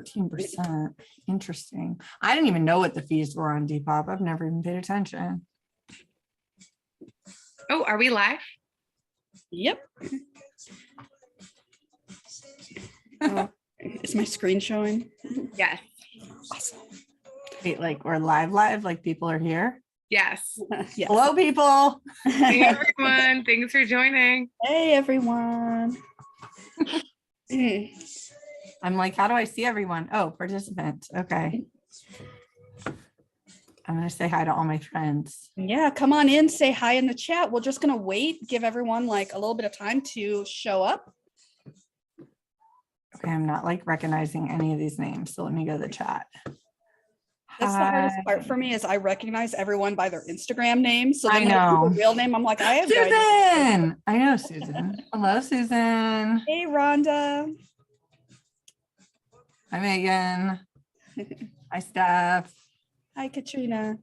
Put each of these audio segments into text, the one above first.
13%. Interesting. I didn't even know what the fees were on Depop. I've never even paid attention. Oh, are we live? Yep. Oh, is my screen showing? Yes. Awesome. Wait, like we're live, like people are here. Yes. Yes. Hello, people. Hey, everyone. Thanks for joining. Hey, everyone. I'm like, how do I see everyone? Oh, participants. Okay. I'm going to say hi to all my friends. Yeah, come on in, say hi in the chat. We're just going to wait, give everyone like a little bit of time to show up. Okay, I'm not like recognizing any of these names. So let me go to the chat. That's the hardest part for me is I recognize everyone by their Instagram name. So then I know. the real name, I'm like, I have no idea. Susan. I know Susan. Hello, Susan. Hey, Rhonda. Hi, Megan. Hi, Steph. Hi, Katrina.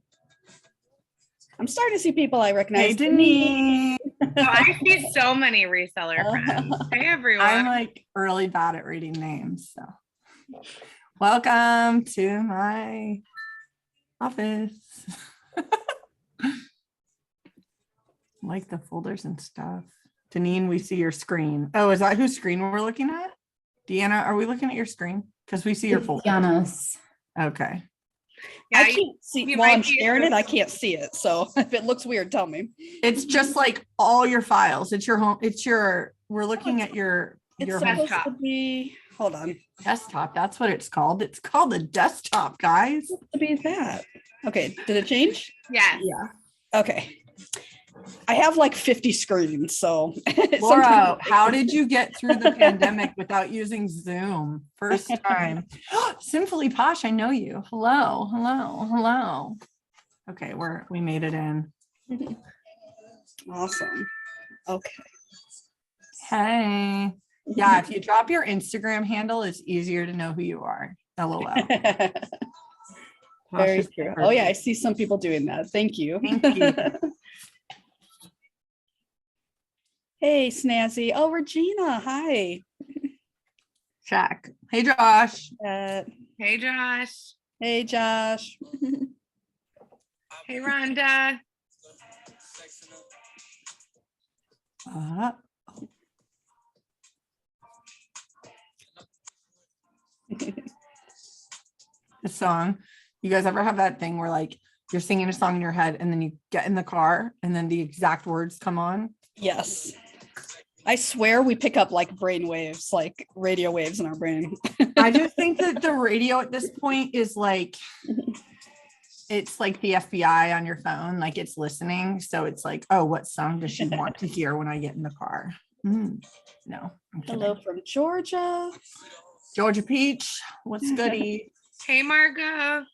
I'm starting to see people I recognize. Hey, Denise. Oh, I see so many reseller friends. Hey, everyone. I'm like really bad at reading names. So welcome to my office. Like the folders and stuff. Deneen, we see your screen. Oh, is that whose screen we're looking at? Deanna, are we looking at your screen? Because we see your folder. Deanna's. Okay. Yeah, I can't see you while might I'm be- sharing it. I can't see it. So if it looks weird, tell me. It's just like all your files. It's your home. It's your, we're looking at your It's home supposed desktop. to be, hold on. desktop. That's what it's called. It's called a desktop, guys. It's supposed to be that. Okay, did it change? Yes. Yeah. Okay. I have like 50 screens, so Laura, sometimes- how did you get through the pandemic without using Zoom? First time. Sinfully Posh, I know you. Hello, hello, hello. Okay, we made it in. Awesome. Okay. Hey. Yeah, if you drop your Instagram handle, it's easier to know who you are. LOL. Posh Very is true. Oh yeah, I perfect. see some people doing that. Thank you. Thank you. Hey, Snazzy. Oh, Regina. Hi. Check. Hey, Josh. Hey, Josh. Hey, Josh. Hey, Rhonda. The song. You guys ever have that thing where like you're singing a song in your head and then you get in the car and then the exact words come on? Yes. I swear we pick up like brain waves, like radio waves in our brain. I just think that the radio at this point is like, it's like the FBI on your phone, like it's listening. So it's like, oh, what song does she want to hear when I get in the car? No, I'm kidding. Hello from Georgia. Georgia Peach, what's goody? Hey, Margo.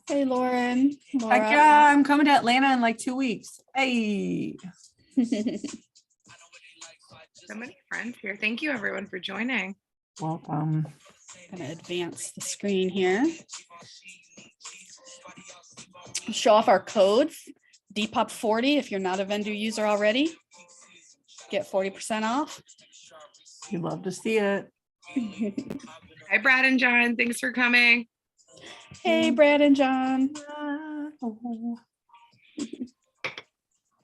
Hey, Lauren. Laura. Heck yeah, I'm coming to Atlanta in like 2 weeks. Hey. So many friends here. Thank you, everyone, for joining. Welcome. Gonna advance the screen here. Show off our code, Depop 40. If you're not a Vendoo user already, get 40% off. You'd love to see it. Hi, Brad and John. Thanks for coming. Hey, Brad and John.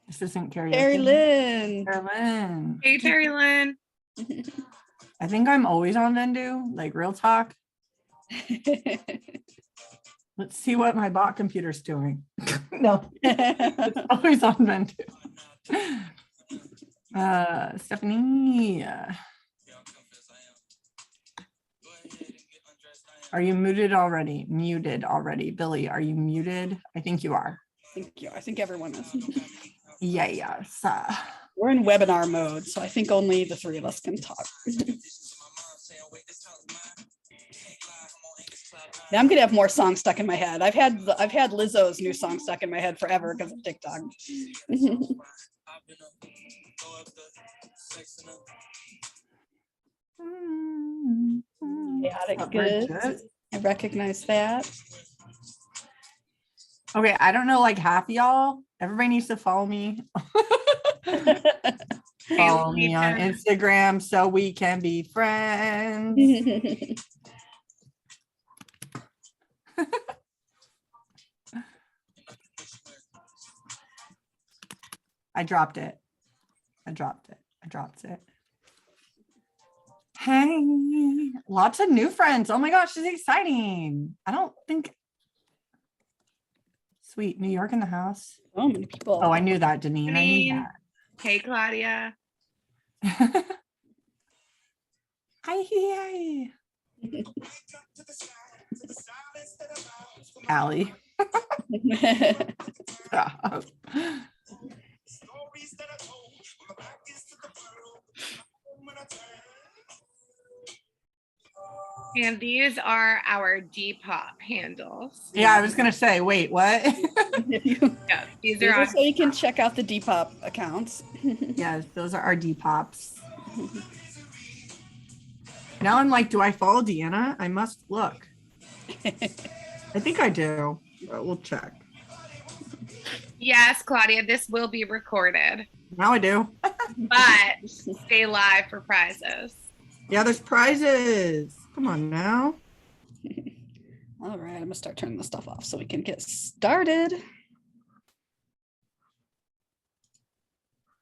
This isn't karaoke. Terry Lynn. Terry Lynn. Hey, Terry Lynn. I think I'm always on Vendoo, like real talk. Let's see what my bot computer's doing. No, it's always on Vendoo. Stephanie. Are you muted already? Muted already. Billy, are you muted? I think you are. Thank you. I think everyone is. Yeah, yes. We're in webinar mode, so I think only the three of us can talk. Yeah, I'm gonna have more songs stuck in my head. I've had Lizzo's new song stuck in my head forever because of TikTok. Chaotic good. I recognize that. Okay, I don't know like half of y'all. Everybody needs to follow me. Hey, Follow me on Instagram so we can be friends. I dropped it. Hey, lots of new friends. Oh my gosh, this is exciting. I don't think. Sweet, New York in the house. So many people. Oh, I knew that, Deneen. I knew that. Hey, Claudia. Hi. Allie. Stop. And these are our Depop handles. Yeah, I was gonna say, wait, what? Yeah, these are on. So you can check out the Depop accounts. Yes, those are our Depops. Now I'm like, do I follow Deanna? I must look. I think I do, but we'll check. Yes, Claudia, this will be recorded, Now I do. but stay live for prizes. Yeah, there's prizes. Come on now. All right, I'm gonna start turning the stuff off so we can get started.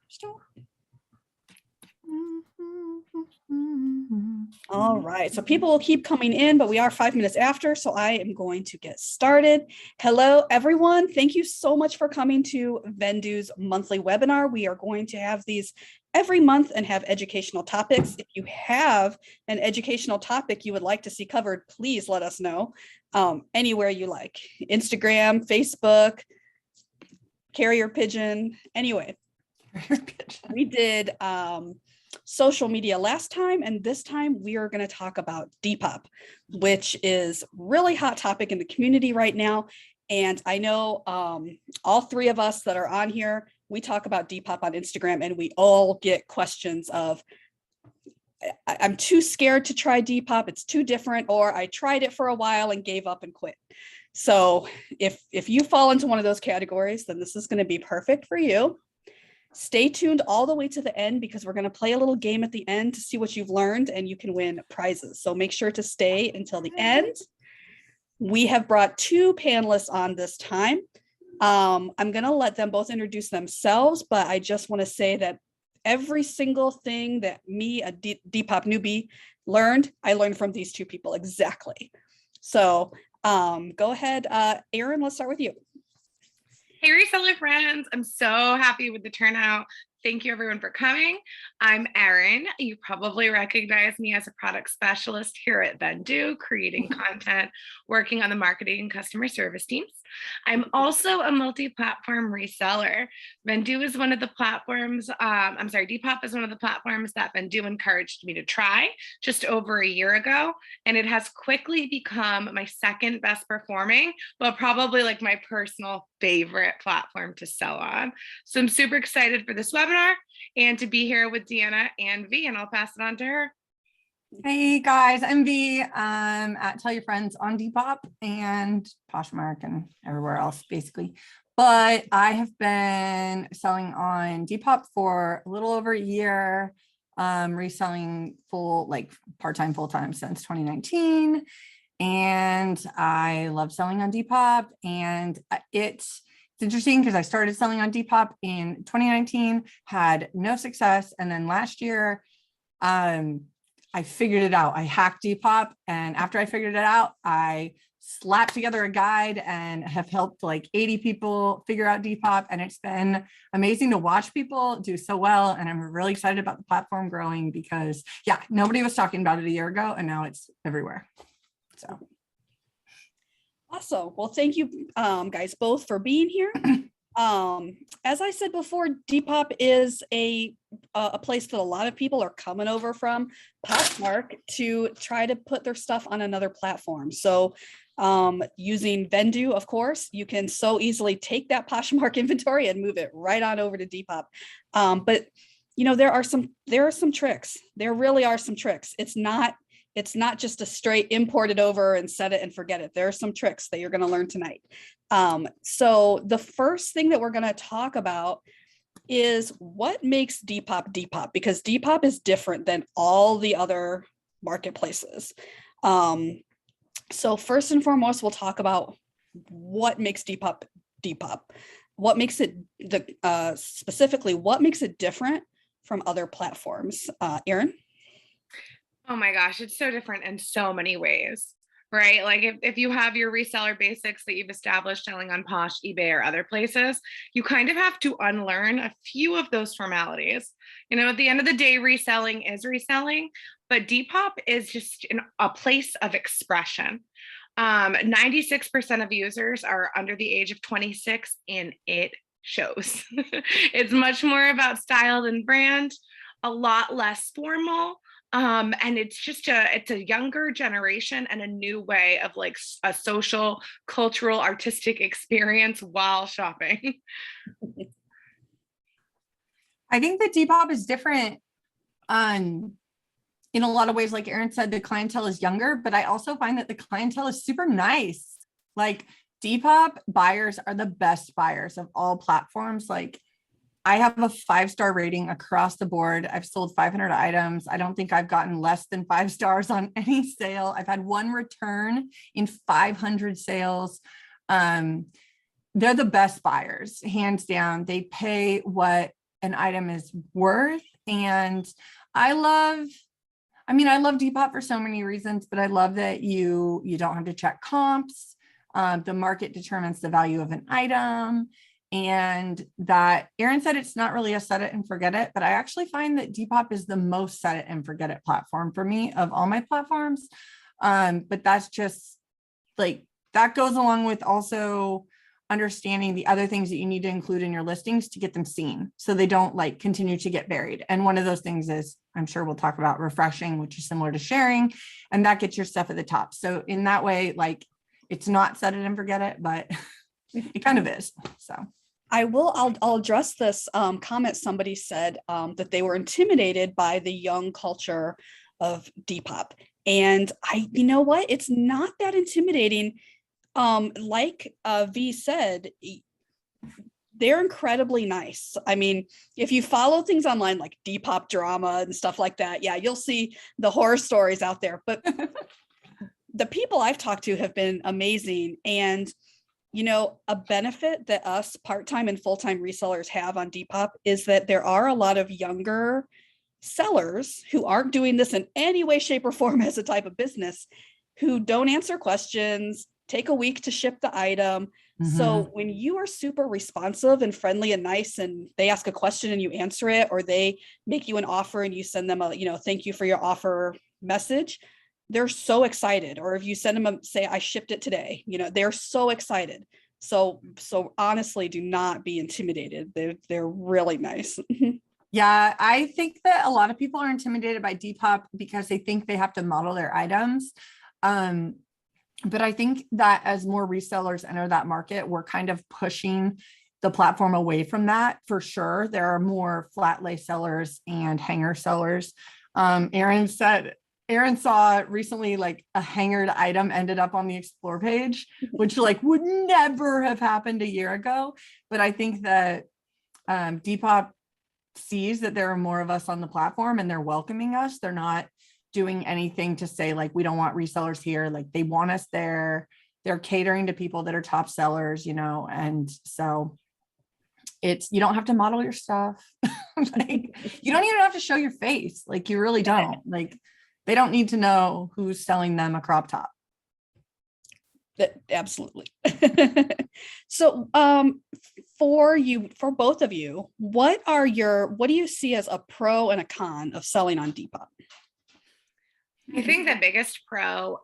Stop. All right, so people will keep coming in, but we are 5 minutes after, so I am going to get started. Hello, everyone. Thank you so much for coming to Vendoo's monthly webinar. We are going to have these every month and have educational topics. If you have an educational topic you would like to see covered, please let us know anywhere you like. Instagram, Facebook, carrier pigeon, anyway. We did social media last time, and this time we are going to talk about Depop, which is really hot topic in the community right now. And I know all three of us that are on here, we talk about Depop on Instagram, and we all get questions of, I'm too scared to try Depop, it's too different, or I tried it for a while and gave up and quit. So if you fall into one of those categories, then this is going to be perfect for you. Stay tuned all the way to the end because we're going to play a little game at the end to see what you've learned, and you can win prizes. So make sure to stay until the end. We have brought two panelists on this time. I'm going to let them both introduce themselves, but I just want to say that every single thing that me, a Depop newbie, learned, I learned from these two people exactly. So go ahead, Erin, let's start with you. Hey, reseller friends. I'm so happy with the turnout. Thank you everyone for coming. I'm Erin. You probably recognize me as a product specialist here at Vendoo, creating content, working on the marketing and customer service teams. I'm also a multi-platform reseller. Vendoo is one of the platforms, Depop is one of the platforms that Vendoo encouraged me to try just over a year ago. And it has quickly become my second best performing, but probably like my personal favorite platform to sell on. So I'm super excited for this webinar and to be here with Deanna and V, and I'll pass it on to her. Hey guys, I'm V at Tell Your Friends on Depop and Poshmark and everywhere else basically. But I have been selling on Depop for a little over a year, reselling part-time, full-time since 2019. And I love selling on Depop, and it's interesting because I started selling on Depop in 2019, had no success. And then last year, I figured it out. I hacked Depop. And after I figured it out, I slapped together a guide and have helped like 80 people figure out Depop. And it's been amazing to watch people do so well. And I'm really excited about the platform growing because nobody was talking about it a year ago and now it's everywhere. So. Awesome. Well, thank you guys both for being here. As I said before, Depop is a place that a lot of people are coming over from Poshmark to try to put their stuff on another platform. So using Vendoo, of course, you can so easily take that Poshmark inventory and move it right on over to Depop. But you know, there are some tricks. There really are some tricks. It's not just a straight import it over and set it and forget it. There are some tricks that you're going to learn tonight. So the first thing that we're going to talk about is what makes Depop Depop, because Depop is different than all the other marketplaces. So first and foremost, we'll talk about what makes Depop Depop. What makes it specifically, what makes it different from other platforms? Erin? Oh my gosh, it's so different in so many ways, right? Like if you have your reseller basics that you've established selling on Posh, eBay, or other places, you kind of have to unlearn a few of those formalities. You know, at the end of the day, reselling is reselling, but Depop is just a place of expression. 96% of users are under the age of 26, and it shows. It's much more about style than brand, a lot less formal. And it's just it's a younger generation and a new way of like a social, cultural, artistic experience while shopping. I think that Depop is different in a lot of ways. Like Erin said, the clientele is younger, but I also find that the clientele is super nice. Like Depop buyers are the best buyers of all platforms. Like I have a 5-star rating across the board. I've sold 500 items. I don't think I've gotten less than 5 stars on any sale. I've had one return in 500 sales. They're the best buyers, hands down. They pay what an item is worth. And I love Depop for so many reasons, but I love that you don't have to check comps. The market determines the value of an item. And that Erin said it's not really a set it and forget it, but I actually find that Depop is the most set it and forget it platform for me of all my platforms. But that's just like, that goes along with also understanding the other things that you need to include in your listings to get them seen so they don't like continue to get buried. And one of those things is, I'm sure we'll talk about refreshing, which is similar to sharing, and that gets your stuff at the top. So in that way, like it's not set it and forget it, but it kind of is. So I'll address this comment. Somebody said that they were intimidated by the young culture of Depop. And you know what? It's not that intimidating. Like V said, they're incredibly nice. I mean, if you follow things online like Depop drama and stuff like that, yeah, you'll see the horror stories out there. But the people I've talked to have been amazing. And you know, a benefit that us part-time and full-time resellers have on Depop is that there are a lot of younger sellers who aren't doing this in any way, shape, or form as a type of business, who don't answer questions, take a week to ship the item. Mm-hmm. So when you are super responsive and friendly and nice, and they ask a question and you answer it, or they make you an offer and you send them a, thank you for your offer message, they're so excited. Or if you send them say, I shipped it today, they're so excited. So honestly, do not be intimidated. They're really nice. Yeah, I think that a lot of people are intimidated by Depop because they think they have to model their items. But I think that as more resellers enter that market, we're kind of pushing the platform away from that for sure. There are more flat lay sellers and hanger sellers. Erin saw recently like a hangered item ended up on the explore page, which like would never have happened a year ago. But I think that Depop sees that there are more of us on the platform and they're welcoming us. They're not doing anything to say like, we don't want resellers here. Like they want us there. They're catering to people that are top sellers, and so you don't have to model your stuff. Like, you don't even have to show your face. Like you really don't. Like they don't need to know who's selling them a crop top. Absolutely. So for both of you, what do you see as a pro and a con of selling on Depop? I think the biggest pro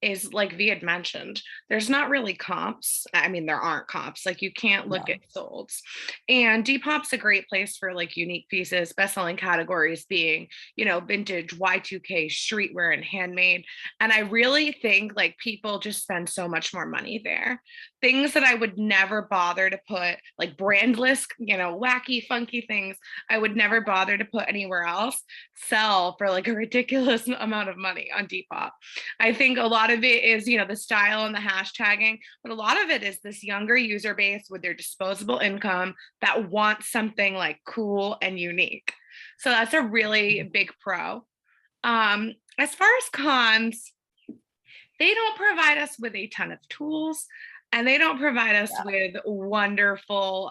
is like V had mentioned, there's not really comps. I mean, there aren't comps. Like you can't look at solds. And Depop's a great place for like unique pieces, best-selling categories being, vintage, Y2K, streetwear, and handmade. And I really think like people just spend so much more money there. Things that I would never bother to put, like brandless, wacky, funky things, I would never bother to put anywhere else, sell for like a ridiculous amount of money on Depop. I think a lot of it is, the style and the hashtagging, but a lot of it is this younger user base with their disposable income that wants something like cool and unique. So that's a really big pro. As far as cons, they don't provide us with a ton of tools, and they don't provide us with wonderful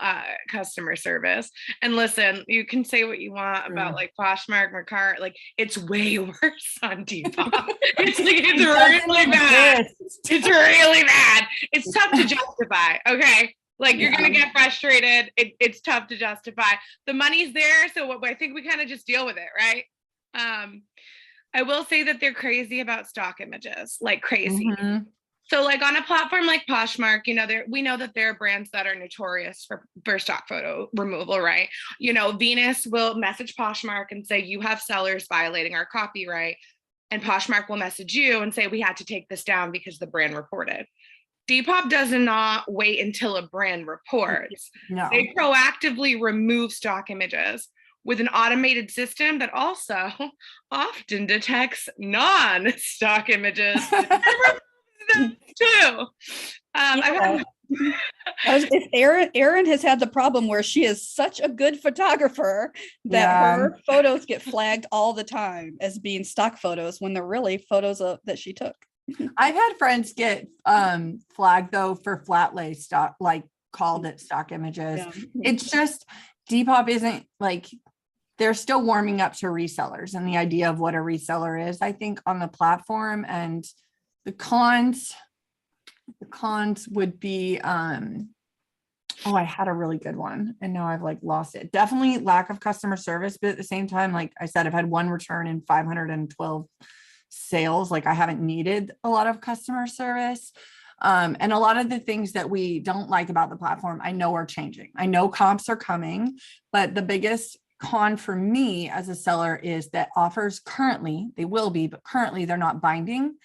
customer service. And listen, you can say what you want about like Poshmark, Mercari, like it's way worse on Depop. It's really bad. It's really bad. It's tough to justify. Okay. Like you're going to get frustrated. It's tough to justify. The money's there. So I think we kind of just deal with it. Right. I will say that they're crazy about stock images, like crazy. Mm-hmm. So like on a platform like Poshmark, we know that there are brands that are notorious for stock photo removal, right? Venus will message Poshmark and say, you have sellers violating our copyright. And Poshmark will message you and say, we had to take this down because the brand reported. Depop does not wait until a brand reports. No. They proactively remove stock images with an automated system that also often detects non-stock images. Too. Erin has had the problem where she is such a good photographer that her photos get flagged all the time as being stock photos when they're really photos that she took. I've had friends get flagged though for flat lay stock, like called it stock images. Yeah. It's just Depop isn't like, they're still warming up to resellers and the idea of what a reseller is, I think, on the platform. And the cons would be, I had a really good one and now I've like lost it. Definitely lack of customer service, but at the same time, like I said, I've had one return in 512 sales. Like I haven't needed a lot of customer service. And a lot of the things that we don't like about the platform, I know are changing. I know comps are coming, but the biggest con for me as a seller is that offers currently, they will be, but currently they're not binding.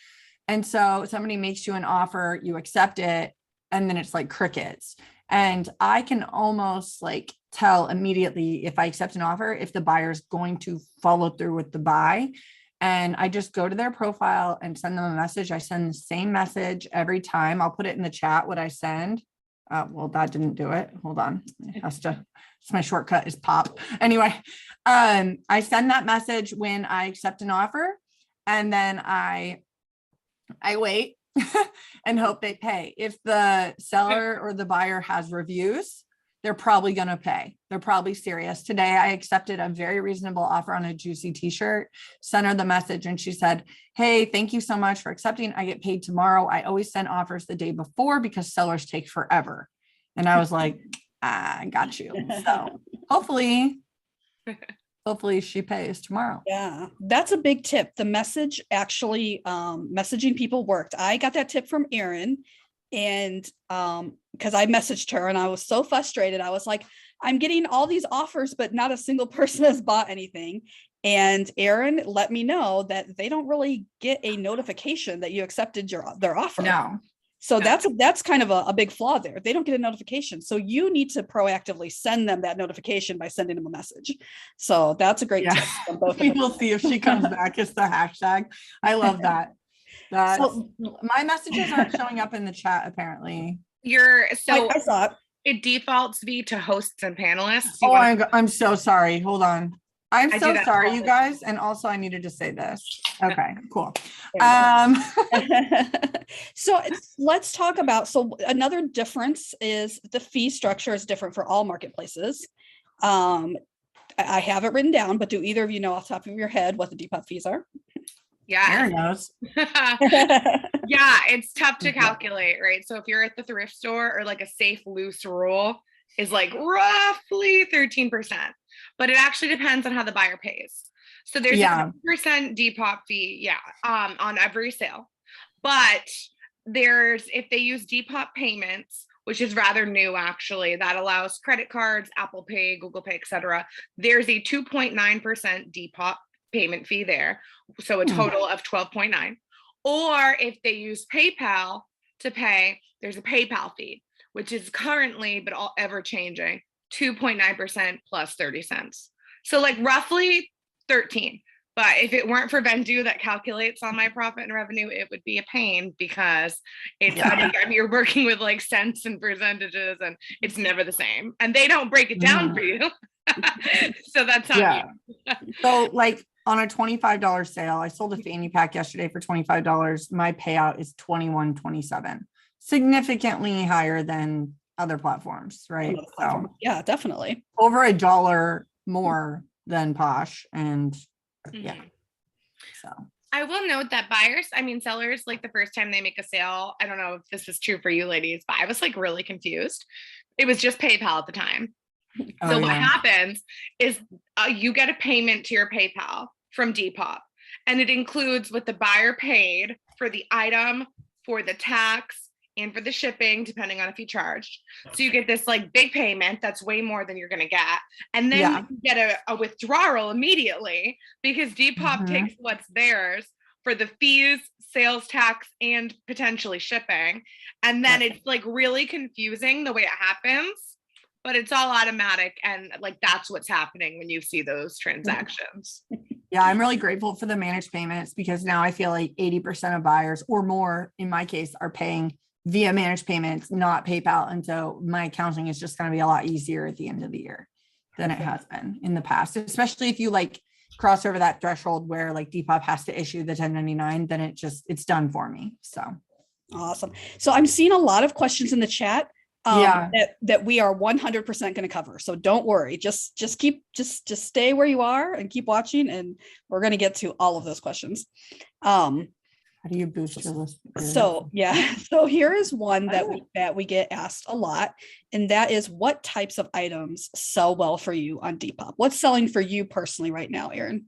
And so somebody makes you an offer, you accept it, and then it's like crickets. And I can almost like tell immediately if I accept an offer, if the buyer's going to follow through with the buy. And I just go to their profile and send them a message. I send the same message every time. I'll put it in the chat, what I send. Well, that didn't do it. Hold on. It has to, it's my shortcut is pop. Anyway, I send that message when I accept an offer, and then I wait and hope they pay. If the seller or the buyer has reviews, they're probably going to pay. They're probably serious. Today, I accepted a very reasonable offer on a Juicy t-shirt, sent her the message, and she said, hey, thank you so much for accepting. I get paid tomorrow. I always send offers the day before because sellers take forever. And I was like, I got you. So hopefully she pays tomorrow. Yeah, that's a big tip. The message actually, messaging people worked. I got that tip from Erin. And because I messaged her and I was so frustrated. I was like, I'm getting all these offers, but not a single person has bought anything. And Erin let me know that they don't really get a notification that you accepted their offer. No. So that's kind of a big flaw there. They don't get a notification. So you need to proactively send them that notification by sending them a message. So that's a great tip. We will see if she comes back. It's the hashtag. I love that. So my messages aren't showing up in the chat apparently. I saw it. It defaults to hosts and panelists. I'm so sorry. Hold on. I'm so sorry, you guys. And also I needed to say this. Okay, cool. So let's talk about, another difference is the fee structure is different for all marketplaces. I have it written down, but do either of you know off the top of your head what the Depop fees are? Yeah. Aaron knows. Yeah, it's tough to calculate, right? So if you're at the thrift store, or like a safe, loose rule is like roughly 13%, but it actually depends on how the buyer pays. So there's a 10% Depop fee, on every sale. But if they use Depop payments, which is rather new actually, that allows credit cards, Apple Pay, Google Pay, etc. There's a 2.9% Depop payment fee there. So a total of 12.9. Or if they use PayPal to pay, there's a PayPal fee, which is currently, but ever changing, 2.9% plus 30 cents. So like roughly 13. But if it weren't for Vendoo that calculates all my profit and revenue, it would be a pain because it's, I mean, you're working with like cents and percentages and it's never the same. And they don't break it down for you. So that's on you. So like on a $25 sale, I sold a fanny pack yesterday for $25. My payout is $21.27, significantly higher than other platforms, right? So yeah, definitely over $1 more than Posh, and yeah. So I will note that buyers, I mean, sellers, like the first time they make a sale, I don't know if this is true for you ladies, but I was like really confused. It was just PayPal at the time. So what happens is you get a payment to your PayPal from Depop, and it includes what the buyer paid for the item, for the tax, and for the shipping, depending on if you charged. So you get this like big payment that's way more than you're going to get. And then you get a withdrawal immediately because Depop takes what's theirs for the fees, sales tax, and potentially shipping. And then it's like really confusing the way it happens, but it's all automatic. And like, that's what's happening when you see those transactions. Yeah, I'm really grateful for the managed payments because now I feel like 80% of buyers or more in my case are paying via managed payments, not PayPal. And so my accounting is just going to be a lot easier at the end of the year than it has been in the past, especially if you like cross over that threshold where like Depop has to issue the 1099, then it's done for me. So awesome. So I'm seeing a lot of questions in the chat that we are 100% going to cover. So don't worry, just stay where you are and keep watching. And we're going to get to all of those questions. How do you boost your list? So so here is one that we get asked a lot, and that is what types of items sell well for you on Depop? What's selling for you personally right now, Erin?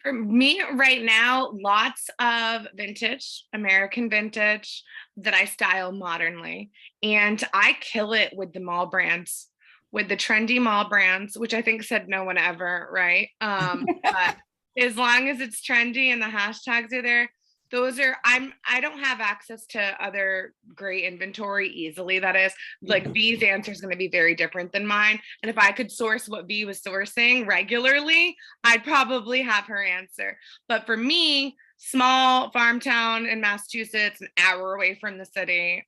For me right now, lots of vintage, American vintage that I style modernly. And I kill it with the mall brands, with the trendy mall brands, which I think said no one ever, right? But as long as it's trendy and the hashtags are there, those are, I don't have access to other great inventory easily. That is like V's answer is going to be very different than mine. And if I could source what V was sourcing regularly, I'd probably have her answer. But for me, small farm town in Massachusetts, an hour away from the city,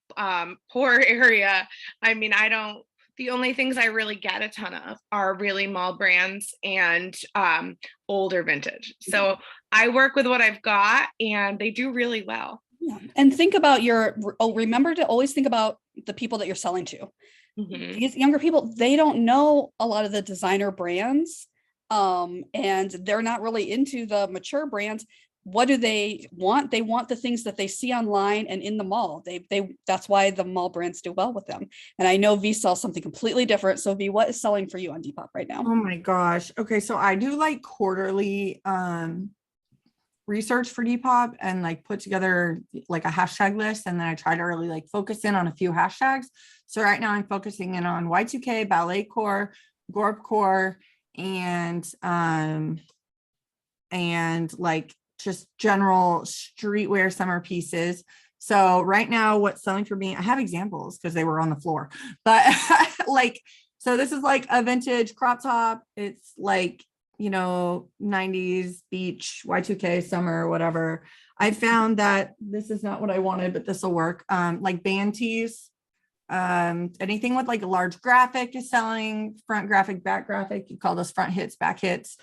poor area. I mean, the only things I really get a ton of are really mall brands and older vintage. So I work with what I've got and they do really well. Yeah. And think about remember to always think about the people that you're selling to. These younger people, they don't know a lot of the designer brands and they're not really into the mature brands. What do they want? They want the things that they see online and in the mall. That's why the mall brands do well with them. And I know V sells something completely different. So V, what is selling for you on Depop right now? Oh my gosh. Okay. So I do like quarterly research for Depop and like put together like a hashtag list. And then I try to really like focus in on a few hashtags. So right now I'm focusing in on Y2K, ballet core, gorp core, and like just general streetwear summer pieces. So right now what's selling for me, I have examples because they were on the floor, but like, so this is like a vintage crop top. It's like, 90s beach, Y2K summer, whatever. I found that this is not what I wanted, but this will work. Like band tees, anything with like a large graphic is selling, front graphic, back graphic. You call those front hits, back hits.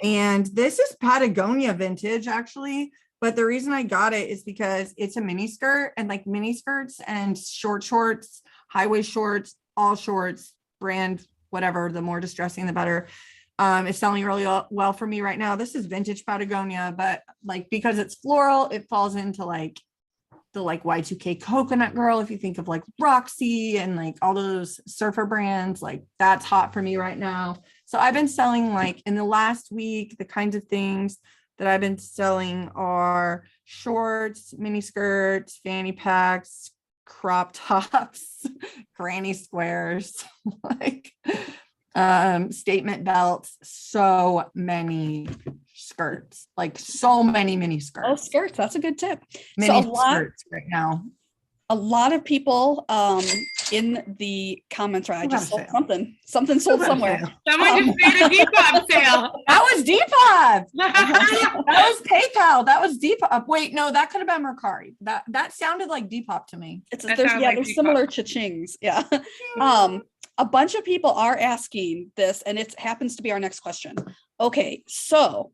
And this is Patagonia vintage actually. But the reason I got it is because it's a mini skirt, and like mini skirts and shorts, high-waist shorts, all shorts, brand, whatever, the more distressing, the better. It's selling really well for me right now. This is vintage Patagonia, but like, because it's floral, it falls into like the like Y2K coconut girl. If you think of like Roxy and like all those surfer brands, like that's hot for me right now. So I've been selling like in the last week, the kinds of things that I've been selling are shorts, mini skirts, fanny packs, crop tops, granny squares, like statement belts, so many skirts, like so many mini skirts. Oh, skirts, that's a good tip. Mini skirts right now. A lot of people in the comments, right? I just sold something sold somewhere. Someone just made a Depop sale. That was Depop. have. That was PayPal. That was Depop. Wait, no, that could have been Mercari. That sounded like Depop to me. That sounds like there's Depop. similar cha-chings. Yeah. A bunch of people are asking this, and it happens to be our next question. Okay, so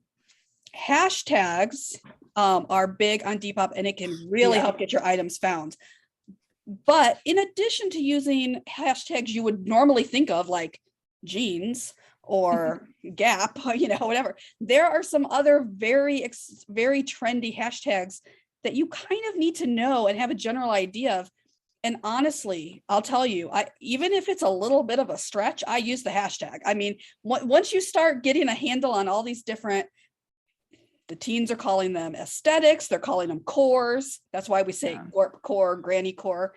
hashtags are big on Depop, and it can really help get your items found. But in addition to using hashtags you would normally think of, like jeans or Gap, whatever, there are some other very trendy hashtags that you kind of need to know and have a general idea of. And honestly, I'll tell you, even if it's a little bit of a stretch, I use the hashtag. I mean, once you start getting a handle on all these different, the teens are calling them aesthetics, they're calling them cores. That's why we say gorp core, granny core.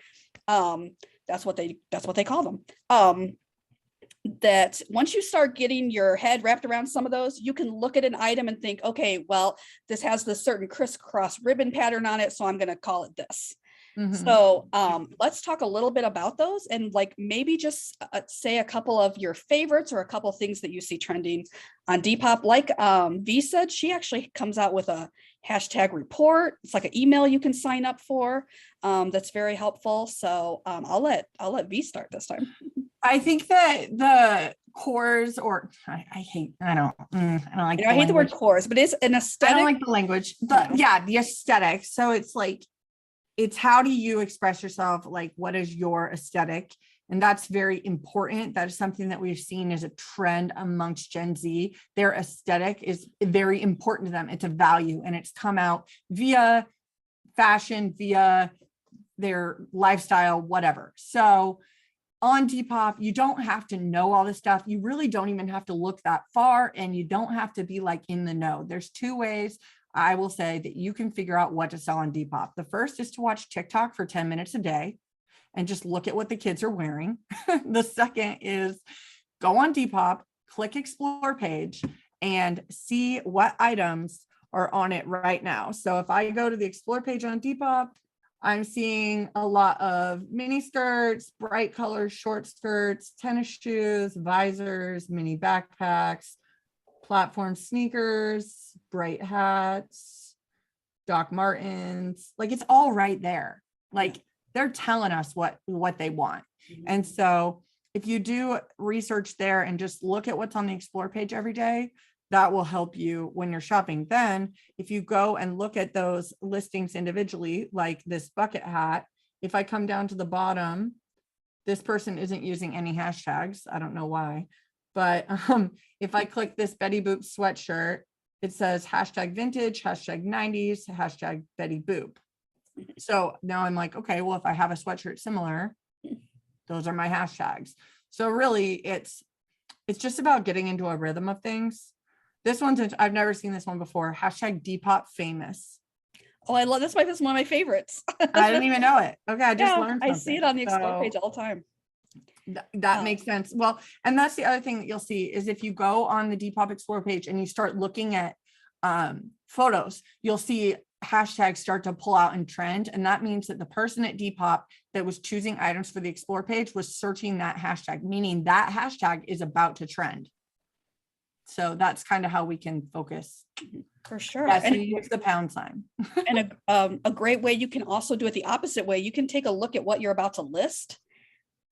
That's what they call them. That once you start getting your head wrapped around some of those, you can look at an item and think, okay, well, this has this certain crisscross ribbon pattern on it, so I'm going to call it this. Mhm. So let's talk a little bit about those, and like maybe just say a couple of your favorites or a couple of things that you see trending on Depop. Like V said, she actually comes out with a hashtag report. It's like an email you can sign up for. That's very helpful. So I'll let V start this time. I think that the cores, or I don't like. I hate the word cores, but it's an aesthetic. I don't like the language. The aesthetic. So it's like, it's how do you express yourself? Like, what is your aesthetic? And that's very important. That is something that we've seen as a trend amongst Gen Z. Their aesthetic is very important to them. It's a value, and it's come out via fashion, via their lifestyle, whatever. So on Depop, you don't have to know all this stuff. You really don't even have to look that far, and you don't have to be like in the know. There's two ways I will say that you can figure out what to sell on Depop. The first is to watch TikTok for 10 minutes a day and just look at what the kids are wearing. The second is go on Depop, click explore page, and see what items are on it right now. So if I go to the explore page on Depop, I'm seeing a lot of mini skirts, bright colors, short skirts, tennis shoes, visors, mini backpacks, platform sneakers, bright hats, Doc Martens. Like, it's all right there. Like, they're telling us what they want. And so if you do research there and just look at what's on the explore page every day, that will help you when you're shopping. Then if you go and look at those listings individually, like this bucket hat, if I come down to the bottom, this person isn't using any hashtags. I don't know why, but if I click this Betty Boop sweatshirt, it says hashtag vintage, hashtag 90s, hashtag Betty Boop. So now I'm like, okay, well, if I have a sweatshirt similar, those are my hashtags. So really it's just about getting into a rhythm of things. This one's, I've never seen this one before. Hashtag Depop famous. Oh, I love this. This is one of my favorites. I didn't even know it. Okay, I just learned something. I see it on the explore page all the time. That makes sense. Well, and that's the other thing that you'll see is if you go on the Depop explore page and you start looking at photos, you'll see hashtags start to pull out and trend. And that means that the person at Depop that was choosing items for the explore page was searching that hashtag, meaning that hashtag is about to trend. So that's kind of how we can focus. For sure. Yeah, so you use the pound sign. And a great way you can also do it the opposite way. You can take a look at what you're about to list,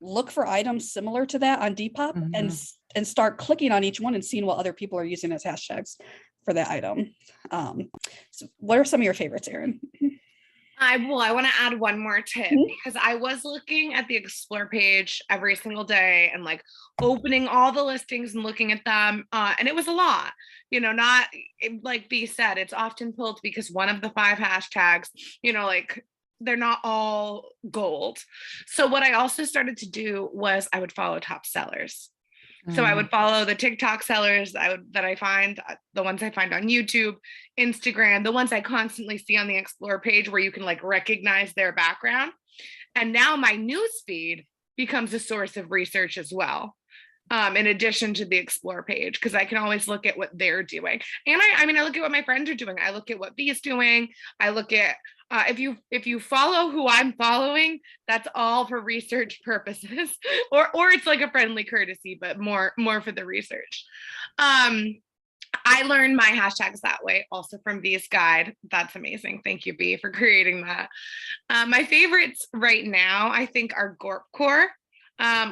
look for items similar to that on Depop, and start clicking on each one and seeing what other people are using as hashtags for that item. So what are some of your favorites, Erin? I want to add one more tip because I was looking at the explore page every single day and like opening all the listings and looking at them. And it was a lot, not like B said, it's often pulled because one of the 5 hashtags, like they're not all gold. So what I also started to do was I would follow top sellers. So I would follow the TikTok sellers that I find, the ones I find on YouTube, Instagram, the ones I constantly see on the explore page where you can like recognize their background. And now my news feed becomes a source of research as well. In addition to the explore page, because I can always look at what they're doing. And I look at what my friends are doing. I look at what B is doing. I look at, if you follow who I'm following, that's all for research purposes, or it's like a friendly courtesy, but more for the research. I learned my hashtags that way, also from V's guide. That's amazing. Thank you, V, for creating that. My favorites right now, I think, are Gorpcore,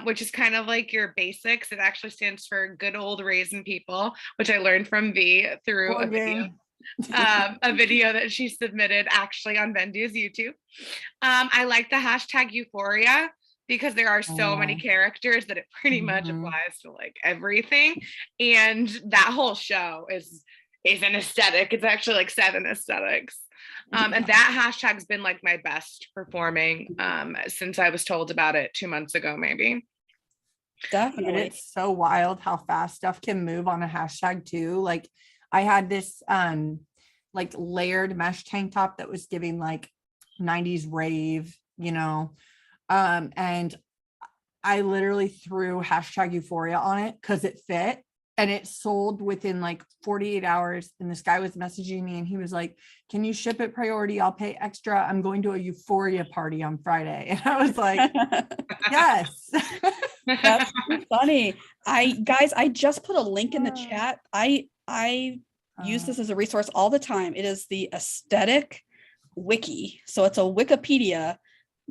which is kind of like your basics. It actually stands for Good Old Raisin People, which I learned from V through a video that she submitted actually on Vendoo's YouTube. I like the hashtag Euphoria because there are so many characters that it pretty much applies to like everything. And that whole show is an aesthetic. It's actually like 7 aesthetics. And that hashtag's been like my best performing since I was told about it 2 months ago, maybe. Definitely. And it's so wild how fast stuff can move on a hashtag too. Like I had this like layered mesh tank top that was giving like 90s rave, you know, and I literally threw hashtag Euphoria on it because it fit, and it sold within like 48 hours. And this guy was messaging me and he was like, can you ship it priority? I'll pay extra. I'm going to a Euphoria party on Friday. And I was like, yes. That's funny. I just put a link in the chat. I use this as a resource all the time. It is the aesthetic wiki. So it's a Wikipedia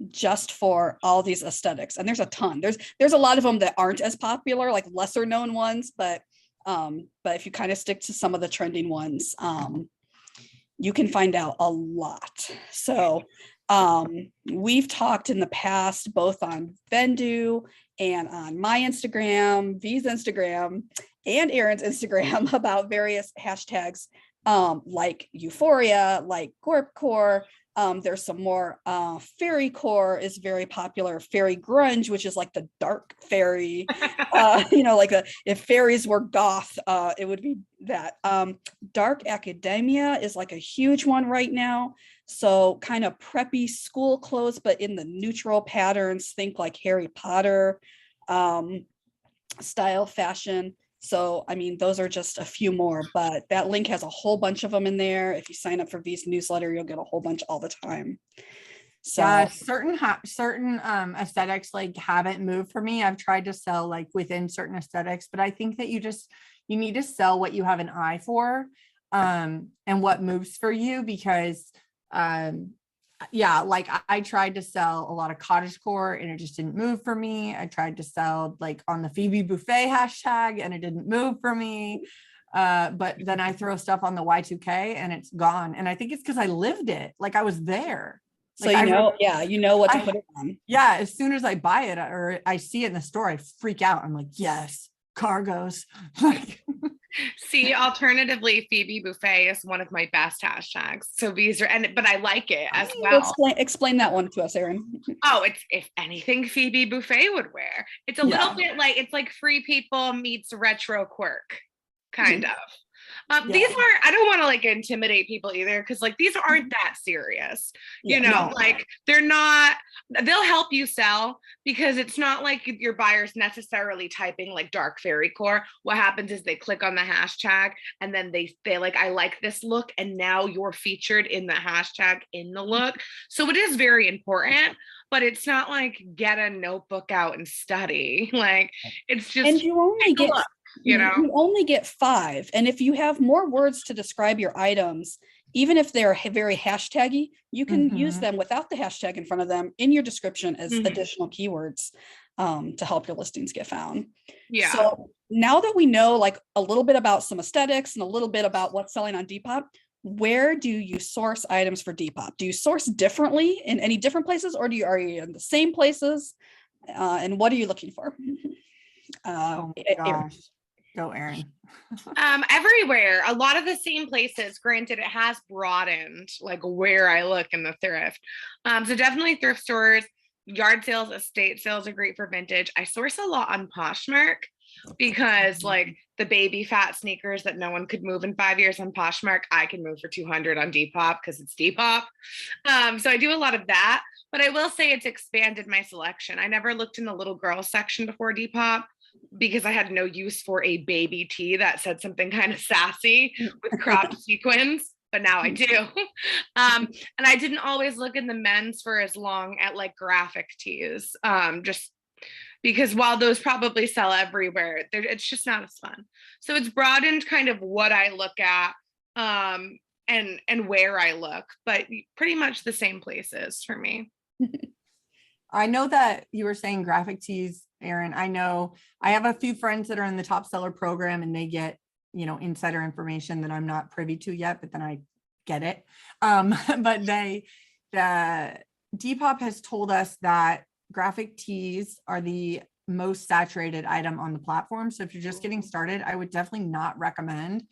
just for all these aesthetics. And there's a ton. There's a lot of them that aren't as popular, like lesser known ones, but if you kind of stick to some of the trending ones, you can find out a lot. So we've talked in the past, both on Vendoo and on my Instagram, V's Instagram, and Erin's Instagram about various hashtags like Euphoria, like Gorpcore. There's some more fairycore is very popular. Fairy grunge, which is like the dark fairy, you know, like if fairies were goth, it would be that. Dark academia is like a huge one right now. So kind of preppy school clothes, but in the neutral patterns, think like Harry Potter style fashion. So, I mean, those are just a few more, but that link has a whole bunch of them in there. If you sign up for V's newsletter, you'll get a whole bunch all the time. So yeah, certain aesthetics like haven't moved for me. I've tried to sell like within certain aesthetics, but I think that you need to sell what you have an eye for, and what moves for you, because yeah, like I tried to sell a lot of cottagecore and it just didn't move for me. I tried to sell like on the Phoebe Buffet hashtag and it didn't move for me. But then I throw stuff on the Y2K and it's gone. And I think it's because I lived it. Like I was there. So like, you know what to put it on. Yeah, as soon as I buy it or I see it in the store, I freak out. I'm like, yes, cargos. See, alternatively, Phoebe Buffet is one of my best hashtags. So these are, but I like it as well. Explain that one to us, Erin. Oh, it's if anything Phoebe Buffet would wear. It's a little bit like, it's like Free People meets retro quirk, kind of. These are, I don't want to like intimidate people either, because like these aren't that serious, you know, like they'll help you sell, because it's not like your buyers necessarily typing like dark fairy core. What happens is they click on the hashtag and then they like, I like this look, and now you're featured in the hashtag in the look. So it is very important, but it's not like get a notebook out and study. Like it's just, and you only get look. You know, you only get 5. And if you have more words to describe your items, even if they're very hashtaggy, you can use them without the hashtag in front of them in your description as additional keywords to help your listings get found. Yeah. So now that we know like a little bit about some aesthetics and a little bit about what's selling on Depop, where do you source items for Depop? Do you source differently in any different places, or are you in the same places? And what are you looking for? Oh my gosh. Go, Erin. Everywhere, a lot of the same places. Granted, it has broadened like where I look in the thrift. So definitely thrift stores, yard sales, estate sales are great for vintage. I source a lot on Poshmark because like the baby fat sneakers that no one could move in 5 years on Poshmark, I can move for 200 on Depop because it's Depop. So I do a lot of that, but I will say it's expanded my selection. I never looked in the little girl section before Depop, because I had no use for a baby tee that said something kind of sassy with cropped sequins, but now I do. And I didn't always look in the men's for as long at like graphic tees, just because while those probably sell everywhere, it's just not as fun. So it's broadened kind of what I look at, and where I look, but pretty much the same places for me. I know that you were saying graphic tees, Erin. I know I have a few friends that are in the top seller program and they get, insider information that I'm not privy to yet, but then I get it. But the Depop has told us that graphic tees are the most saturated item on the platform. So if you're just getting started, I would definitely not recommend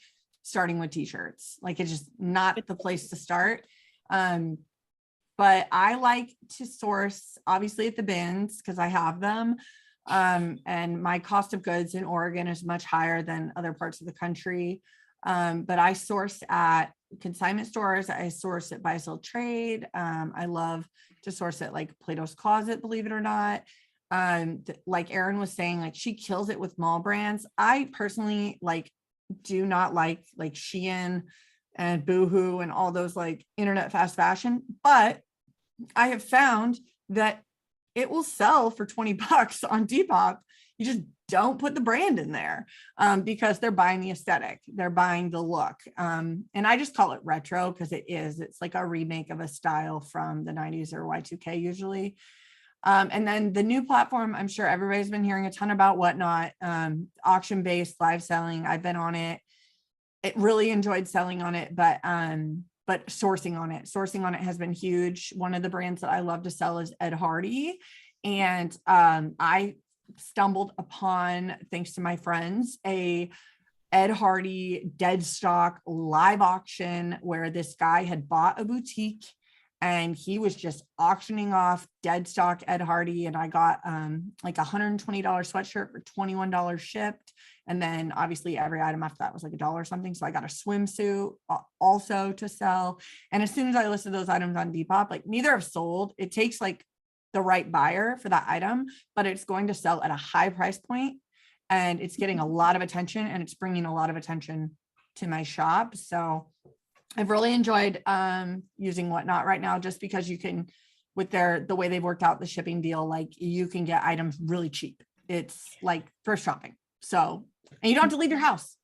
starting with t-shirts. Like, it's just not the place to start. But I like to source obviously at the bins because I have them. And my cost of goods in Oregon is much higher than other parts of the country. But I source at consignment stores. I source at buy sell trade. I love to source at like Plato's Closet, believe it or not. Like Erin was saying, like she kills it with mall brands. I personally do not like Shein and Boohoo and all those like internet fast fashion, but I have found that it will sell for $20 on Depop. You just don't put the brand in there because they're buying the aesthetic, they're buying the look. And I just call it retro because it's like a remake of a style from the 90s or Y2K usually. And then the new platform, I'm sure everybody's been hearing a ton about Whatnot, auction-based live selling. I've been on it. It really enjoyed selling on it, but sourcing on it has been huge. One of the brands that I love to sell is Ed Hardy. And I stumbled upon, thanks to my friends, a Ed Hardy dead stock live auction where this guy had bought a boutique and he was just auctioning off dead stock Ed Hardy. And I got like $120 sweatshirt for $21 shipped. And then obviously every item after that was like $1 or something. So I got a swimsuit also to sell. And as soon as I listed those items on Depop, like neither have sold. It takes like the right buyer for that item, but it's going to sell at a high price point and it's getting a lot of attention and it's bringing a lot of attention to my shop. So I've really enjoyed using Whatnot right now, just because you can, with the way they've worked out the shipping deal, like you can get items really cheap. It's like thrift shopping. So, and you don't have to leave your house.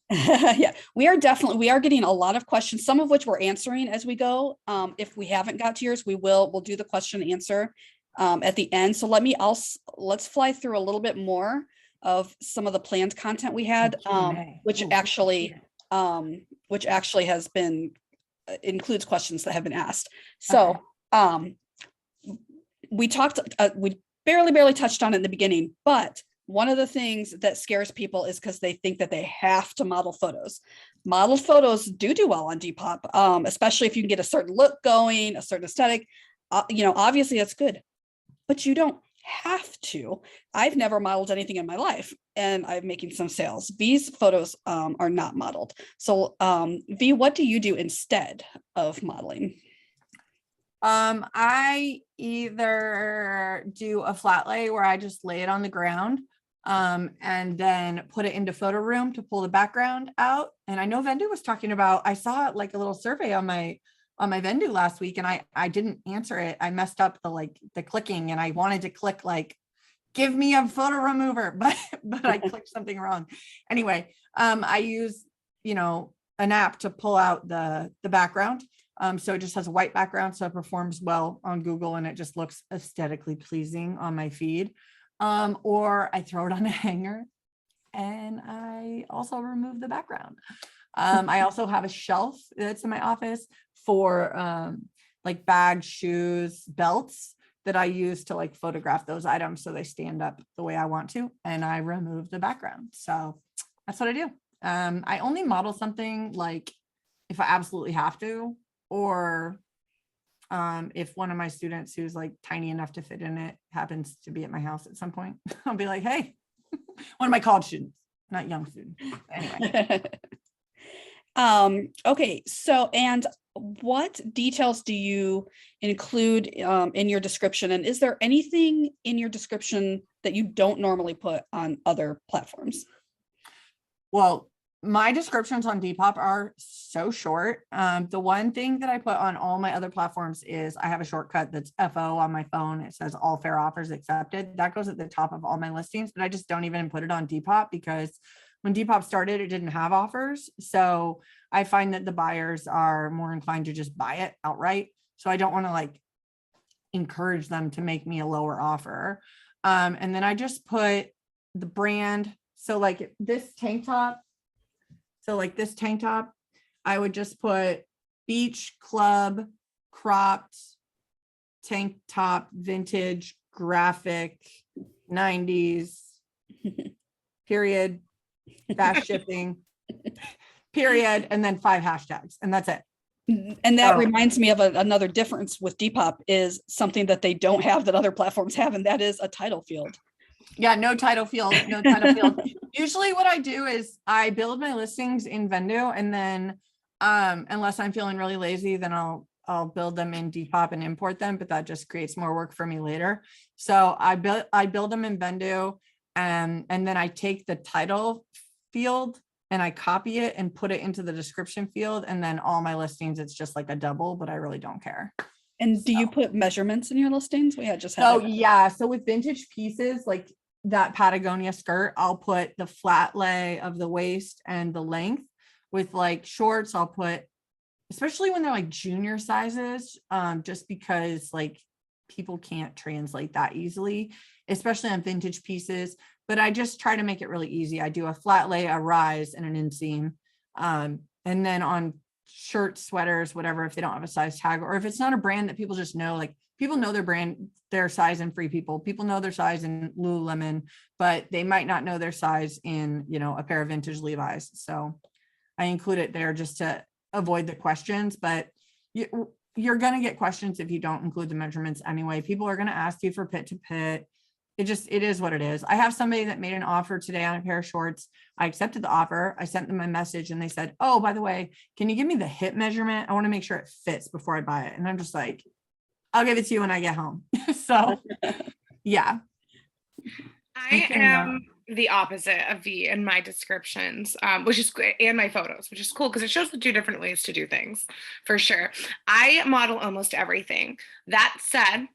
Yeah, we are getting a lot of questions, some of which we're answering as we go. If we haven't got to yours, we'll do the question and answer at the end. So let's fly through a little bit more of some of the planned content we had, which actually has been includes questions that have been asked. So we barely touched on it in the beginning, but one of the things that scares people is because they think that they have to model photos. Model photos do well on Depop, especially if you can get a certain look going, a certain aesthetic. Obviously that's good, but you don't have to. I've never modeled anything in my life, and I'm making some sales. V's photos are not modeled. So V, what do you do instead of modeling? I either do a flat lay where I just lay it on the ground and then put it into photo room to pull the background out. And I know Vendoo was talking about, I saw like a little survey on my Vendoo last week and I didn't answer it. I messed up the clicking and I wanted to click like, give me a photo remover, but I clicked something wrong. Anyway, I use, an app to pull out the background. So it just has a white background. So it performs well on Google and it just looks aesthetically pleasing on my feed. Or I throw it on a hanger and I also remove the background. I also have a shelf that's in my office for like bags, shoes, belts that I use to like photograph those items so they stand up the way I want to, and I remove the background. So that's what I do. I only model something like if I absolutely have to, or if one of my students who's like tiny enough to fit in it happens to be at my house at some point, I'll be like, hey, one of my college students, not young students. Anyway. Okay. So, and what details do you include in your description? And is there anything in your description that you don't normally put on other platforms? Well, my descriptions on Depop are so short. The one thing that I put on all my other platforms is I have a shortcut that's FO on my phone. It says all fair offers accepted. That goes at the top of all my listings, but I just don't even put it on Depop because when Depop started, it didn't have offers. So I find that the buyers are more inclined to just buy it outright. So I don't want to like encourage them to make me a lower offer. And then I just put the brand. So like this tank top, I would just put beach club cropped tank top, vintage, graphic, 90s, period, fast shipping, period, and then 5 hashtags. And that's it. And that So- reminds me of another difference with Depop is something that they don't have that other platforms have, and that is a title field. Yeah, no title field, no title field. Usually what I do is I build my listings in Vendoo, and then unless I'm feeling really lazy, then I'll build them in Depop and import them, but that just creates more work for me later. So I build them in Vendoo, and then I take the title field and I copy it and put it into the description field, and then all my listings, it's just like a double, but I really don't care. And do you put measurements in your listings? We had just had So that. yeah, so with vintage pieces like that Patagonia skirt, I'll put the flat lay of the waist and the length. With like shorts, I'll put, especially when they're like junior sizes, just because like people can't translate that easily, especially on vintage pieces. But I just try to make it really easy. I do a flat lay, a rise, and an inseam. And then on shirts, sweaters, whatever, if they don't have a size tag, or if it's not a brand that people just know, like people know their brand, their size in Free People, people know their size in Lululemon, but they might not know their size in, you know, a pair of vintage Levi's. So I include it there just to avoid the questions, but you're going to get questions if you don't include the measurements anyway. People are going to ask you for pit to pit. It is what it is. I have somebody that made an offer today on a pair of shorts. I accepted the offer. I sent them a message and they said, oh, by the way, can you give me the hip measurement? I want to make sure it fits before I buy it. And I'm just like, I'll give it to you when I get home. So yeah. I am the opposite of V in my descriptions, which is great, and my photos, which is cool because it shows the 2 different ways to do things for sure. I model almost everything. That said,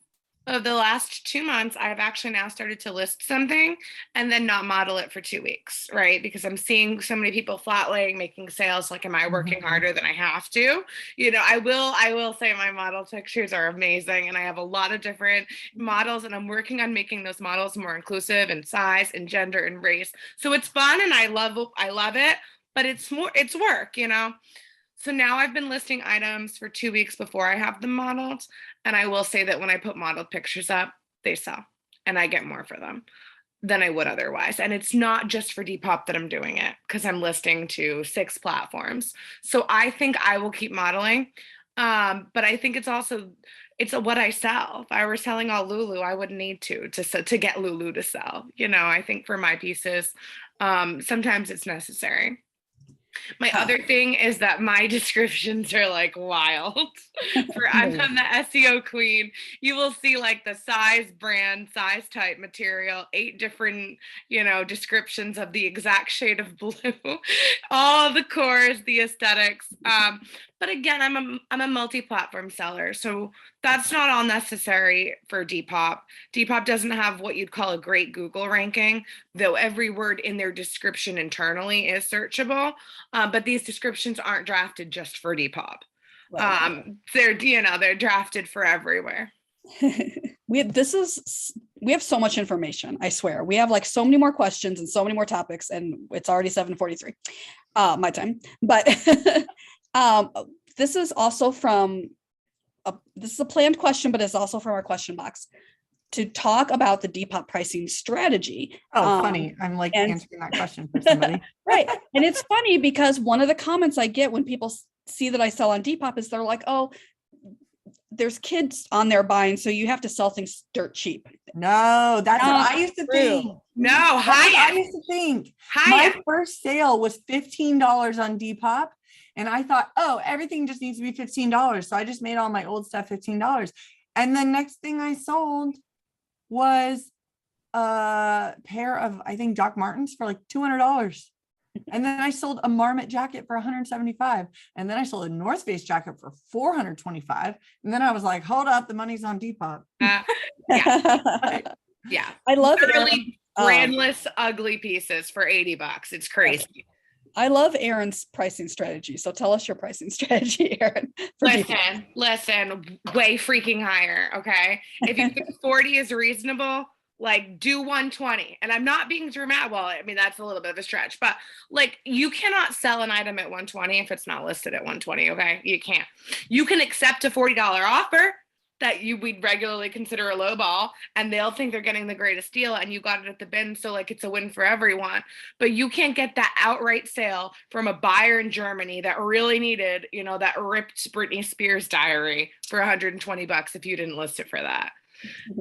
of the last 2 months, I have actually now started to list something and then not model it for 2 weeks, right? Because I'm seeing so many people flat laying, making sales. Like, am I working harder than I have to? You know, I will say my model pictures are amazing, and I have a lot of different models, and I'm working on making those models more inclusive in size and gender and race. So it's fun, and I love it, but it's work, you know? So now I've been listing items for 2 weeks before I have them modeled. And I will say that when I put modeled pictures up, they sell and I get more for them than I would otherwise. And it's not just for Depop that I'm doing it because I'm listing to 6 platforms. So I think I will keep modeling. But I think it's what I sell. If I were selling all Lulu, I wouldn't need to get Lulu to sell. You know, I think for my pieces, sometimes it's necessary. My other thing is that my descriptions are like wild. I'm the SEO queen. You will see like the size, brand, size type, material, 8 different, descriptions of the exact shade of blue, all the cores, the aesthetics. But again, I'm a multi-platform seller, so that's not all necessary for Depop. Depop doesn't have what you'd call a great Google ranking, though every word in their description internally is searchable. But these descriptions aren't drafted just for Depop. Right. They're drafted for everywhere. We have so much information. I swear we have like so many more questions and so many more topics, and it's already 7:43 my time. But this is also this is a planned question, but it's also from our question box to talk about the Depop pricing strategy. Oh, funny. I'm like answering that question for somebody. Right. And it's funny because one of the comments I get when people see that I sell on Depop is they're like, oh, there's kids on there buying, so you have to sell things dirt cheap. No, that's what I used to think. No, I used to think. My first sale was $15 on Depop. And I thought, oh, everything just needs to be $15. So I just made all my old stuff $15. And the next thing I sold was a pair of, I think, Doc Martens for like $200. And then I sold a Marmot jacket for 175. And then I sold a North Face jacket for 425. And then I was like, hold up, the money's on Depop. Yeah. Yeah. I love Literally Aaron. brandless, ugly pieces for $80. It's crazy. I love Aaron's pricing strategy. So tell us your pricing strategy, Aaron. Listen, way freaking higher. Okay. If you think 40 is reasonable, like do 120. And I'm not being dramatic. Well, I mean, that's a little bit of a stretch, but like you cannot sell an item at 120 if it's not listed at 120. Okay. You can't. You can accept a $40 offer that we'd regularly consider a low ball, and they'll think they're getting the greatest deal and you got it at the bin. So like it's a win for everyone, but you can't get that outright sale from a buyer in Germany that really needed, that ripped Britney Spears diary for $120 if you didn't list it for that.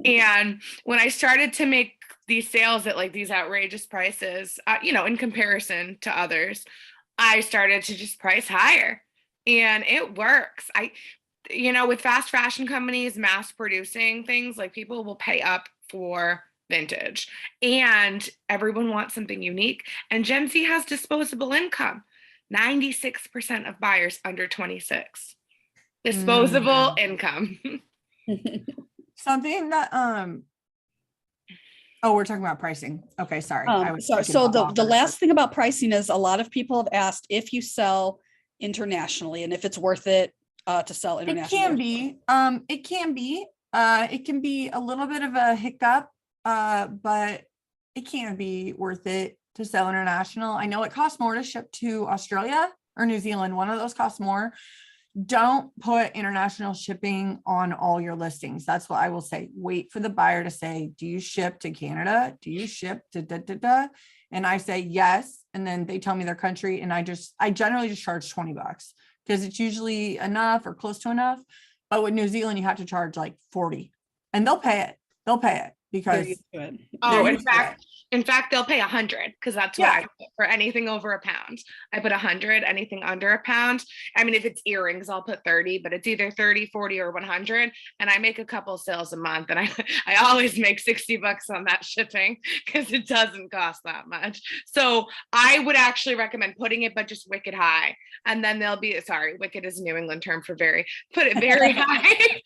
And when I started to make these sales at like these outrageous prices, in comparison to others, I started to just price higher, and it works. With fast fashion companies mass producing things, like people will pay up for vintage, and everyone wants something unique. And Gen Z has disposable income. 96% of buyers under 26. Disposable income. Something that we're talking about pricing. Okay, sorry. So the last thing about pricing is a lot of people have asked if you sell internationally and if it's worth it to sell internationally. It can be. It can be a little bit of a hiccup, but it can be worth it to sell international. I know it costs more to ship to Australia or New Zealand. One of those costs more. Don't put international shipping on all your listings. That's what I will say. Wait for the buyer to say, do you ship to Canada? Do you ship to da, da, da? And I say yes. And then they tell me their country. And I generally just charge $20 because it's usually enough or close to enough. But with New Zealand, you have to charge like 40, and they'll pay it because in fact, they'll pay 100 because that's what I put for anything over a pound. I put 100, anything under a pound. I mean, if it's earrings, I'll put 30, but it's either 30, 40, or 100. And I make a couple sales a month, and I always make $60 on that shipping because it doesn't cost that much. So I would actually recommend putting it, but just wicked high. And then wicked is a New England term for put it very high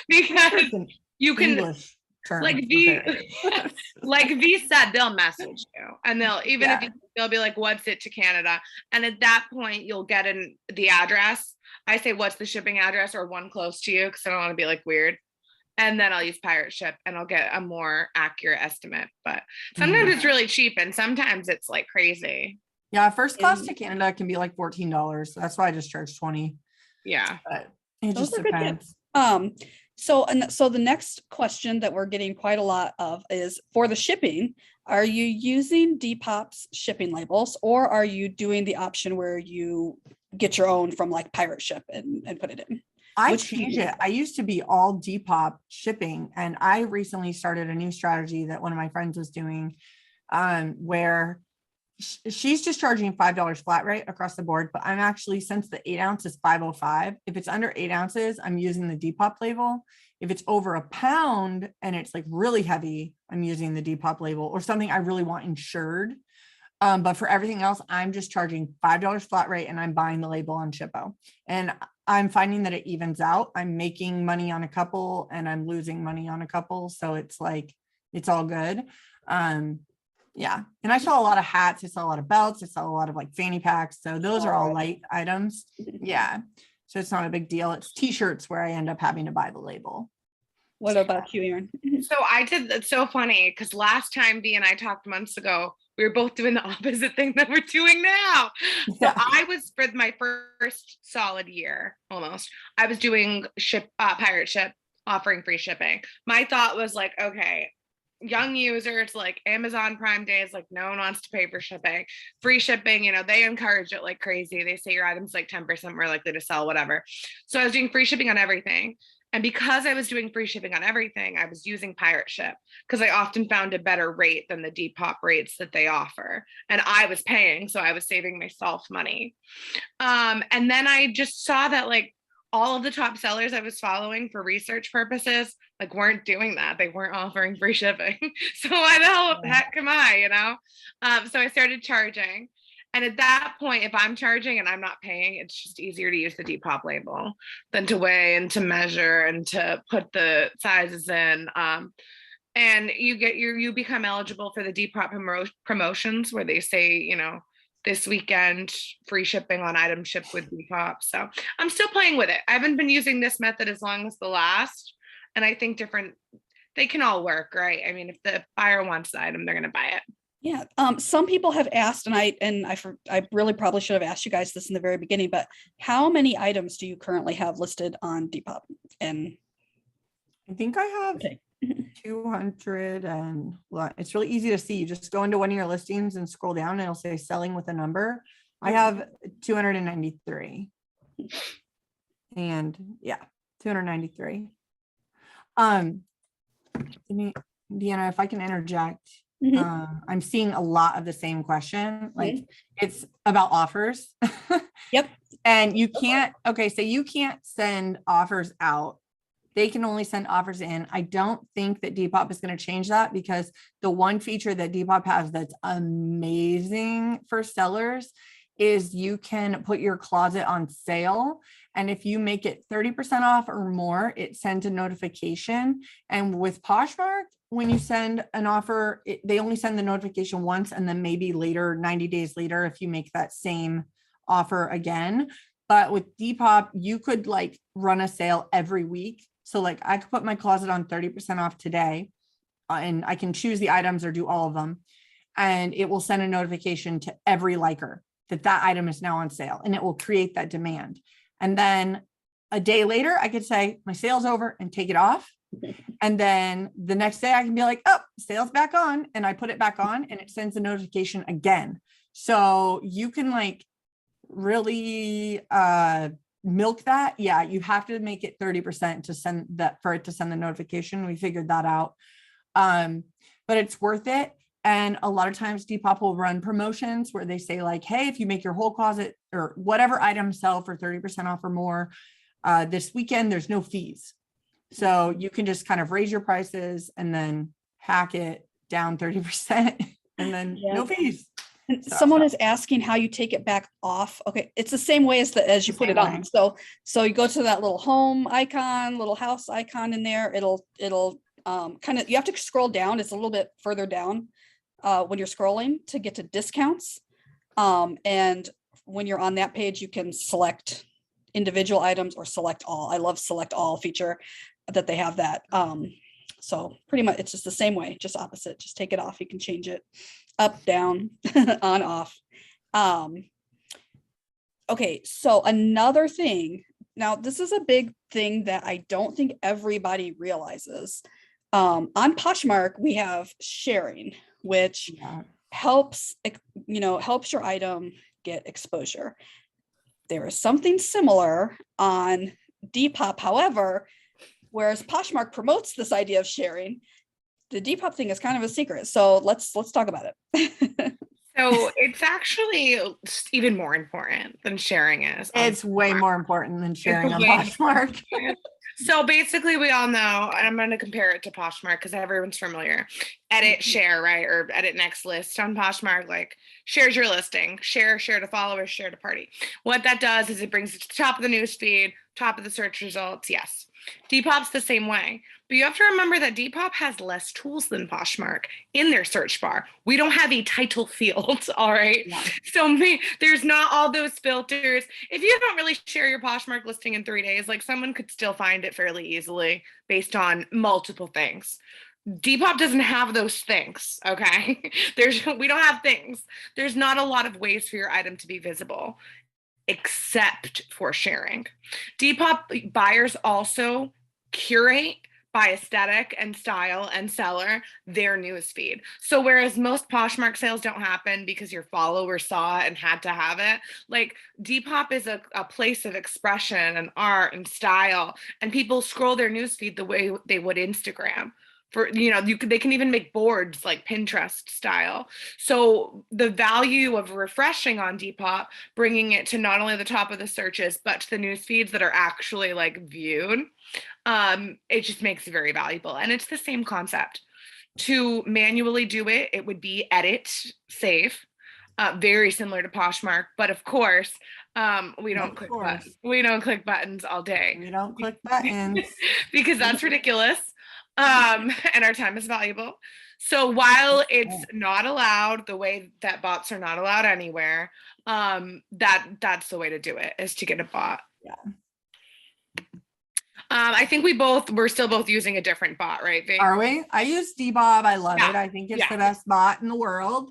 because you can English. Like V said, they'll message you, and they'll be like, what's it to Canada? And at that point you'll get the address. I say, what's the shipping address, or one close to you, because I don't want to be like weird. And then I'll use Pirate Ship and I'll get a more accurate estimate. But sometimes it's really cheap and sometimes it's like crazy. Yeah, first class to Canada can be like $14. So that's why I just charge 20. Yeah. But it just depends. So the next question that we're getting quite a lot of is, for the shipping, are you using Depop's shipping labels, or are you doing the option where you get your own from like Pirate Ship and put it in? I changed it. I used to be all Depop shipping, and I recently started a new strategy that one of my friends was doing, where she's just charging $5 flat rate across the board. But I'm actually, since the 8 ounce is $5.05, if it's under 8 ounces, I'm using the Depop label. If it's over a pound and it's like really heavy, I'm using the Depop label, or something I really want insured. But for everything else, I'm just charging $5 flat rate, and I'm buying the label on Shippo. And I'm finding that it evens out. I'm making money on a couple and I'm losing money on a couple. So it's like, it's all good. Yeah. And I saw a lot of hats. I saw a lot of belts. I saw a lot of like fanny packs. So those are all light items. Yeah. So it's not a big deal. It's t-shirts where I end up having to buy the label. What about you, Erin? So it's so funny because last time B and I talked months ago, we were both doing the opposite thing that we're doing now. So I was, for my first solid year, almost, I was doing Pirate Ship, offering free shipping. My thought was like, okay, young users, like Amazon Prime Day is like, no one wants to pay for shipping. Free shipping, they encourage it like crazy. They say your item's like 10% more likely to sell, whatever. So I was doing free shipping on everything. And because I was doing free shipping on everything, I was using Pirate Ship because I often found a better rate than the Depop rates that they offer. And I was paying, so I was saving myself money. And then I just saw that like all of the top sellers I was following for research purposes, like weren't doing that. They weren't offering free shipping. So why the hell heck am I, you know? So I started charging. And at that point, if I'm charging and I'm not paying, it's just easier to use the Depop label than to weigh and to measure and to put the sizes in. And you become eligible for the Depop promotions where they say, you know, this weekend free shipping on item shipped with Depop. So I'm still playing with it. I haven't been using this method as long as the last, and I think they can all work, right? I mean, if the buyer wants the item, they're going to buy it. Yeah. Some people have asked, and I really probably should have asked you guys this in the very beginning, but how many items do you currently have listed on Depop? And I think I have 200, and it's really easy to see. You just go into one of your listings and scroll down and it'll say selling with a number. I have 293. And yeah, 293. Deanna, if I can interject, I'm seeing a lot of the same question. Like it's about offers. Yep. And you can't, okay, so you can't send offers out. They can only send offers in. I don't think that Depop is going to change that, because the one feature that Depop has that's amazing for sellers is you can put your closet on sale. And if you make it 30% off or more, it sends a notification. And with Poshmark, when you send an offer, they only send the notification once, and then maybe later, 90 days later, if you make that same offer again. But with Depop, you could like run a sale every week. So like I could put my closet on 30% off today, and I can choose the items or do all of them. And it will send a notification to every liker that that item is now on sale, and it will create that demand. And then a day later, I could say my sale's over and take it off. And then the next day I can be like, oh, sale's back on. And I put it back on and it sends a notification again. So you can like really milk that. Yeah, you have to make it 30% to send that, for it to send the notification. We figured that out. But it's worth it. And a lot of times Depop will run promotions where they say like, hey, if you make your whole closet or whatever item sell for 30% off or more this weekend, there's no fees. So you can just kind of raise your prices and then hack it down 30% and then no fees. And someone is asking how you take it back off. Okay, it's the same way as you put it on. So you go to that little home icon, little house icon in there. It'll kind of, you have to scroll down. It's a little bit further down when you're scrolling to get to discounts. And when you're on that page, you can select individual items or select all. I love select all feature that they have that. So pretty much it's just the same way, just opposite. Just take it off. You can change it up, down, on, off. Okay, so another thing. Now, this is a big thing that I don't think everybody realizes. On Poshmark, we have sharing, which helps your item get exposure. There is something similar on Depop. However, whereas Poshmark promotes this idea of sharing, the Depop thing is kind of a secret. So let's talk about it. So it's actually even more important than sharing is. It's way more important than sharing on Poshmark. So basically we all know, and I'm going to compare it to Poshmark because everyone's familiar. Edit, share, right? Or edit next list on Poshmark, like shares your listing, share to followers, share to party. What that does is it brings it to the top of the newsfeed, top of the search results. Yes. Depop's the same way, but you have to remember that Depop has less tools than Poshmark in their search bar. We don't have a title field, all right? Yeah. So there's not all those filters. If you don't really share your Poshmark listing in 3 days, like someone could still find it fairly easily based on multiple things. Depop doesn't have those things, okay? We don't have things. There's not a lot of ways for your item to be visible, except for sharing. Depop buyers also curate by aesthetic and style and seller their newsfeed. So whereas most Poshmark sales don't happen because your follower saw it and had to have it, like Depop is a place of expression and art and style, and people scroll their newsfeed the way they would Instagram. for, they can even make boards like Pinterest style. So the value of refreshing on Depop, bringing it to not only the top of the searches, but to the news feeds that are actually like viewed, it just makes it very valuable. And it's the same concept. To manually do it, it would be edit, save, very similar to Poshmark, but of course, we don't click buttons. We don't click buttons all day. We don't click buttons because that's ridiculous. And our time is valuable. So while it's not allowed the way that bots are not allowed anywhere, that's the way to do it, is to get a bot. Yeah. I think we're still both using a different bot, right, Ving? Are we? I use Depop. I love it. I think it's the best bot in the world.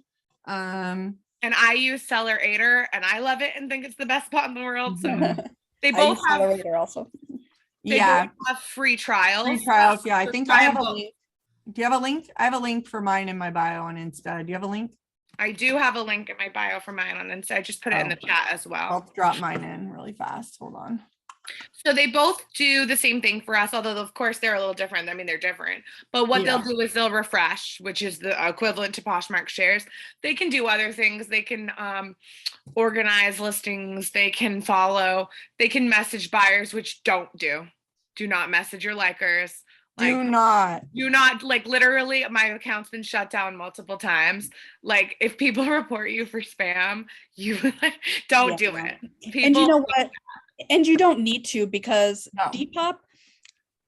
And I use Sellerator, and I love it and think it's the best bot in the world. So they both have Sellerator also. They both have free trials. Free trials. Yeah, I think I have a link. Do you have a link? I have a link for mine in my bio on Insta. Do you have a link? I do have a link in my bio for mine on Insta. I just put it in the chat as well. I'll drop mine in really fast. Hold on. So they both do the same thing for us, although of course they're a little different. I mean, they're different, but what they'll do is they'll refresh, which is the equivalent to Poshmark shares. They can do other things. They can organize listings. They can follow. They can message buyers, which do not message your likers. Do not, like, literally my account's been shut down multiple times. Like, if people report you for spam, you don't do it. And you know what? And you don't need to, because Depop,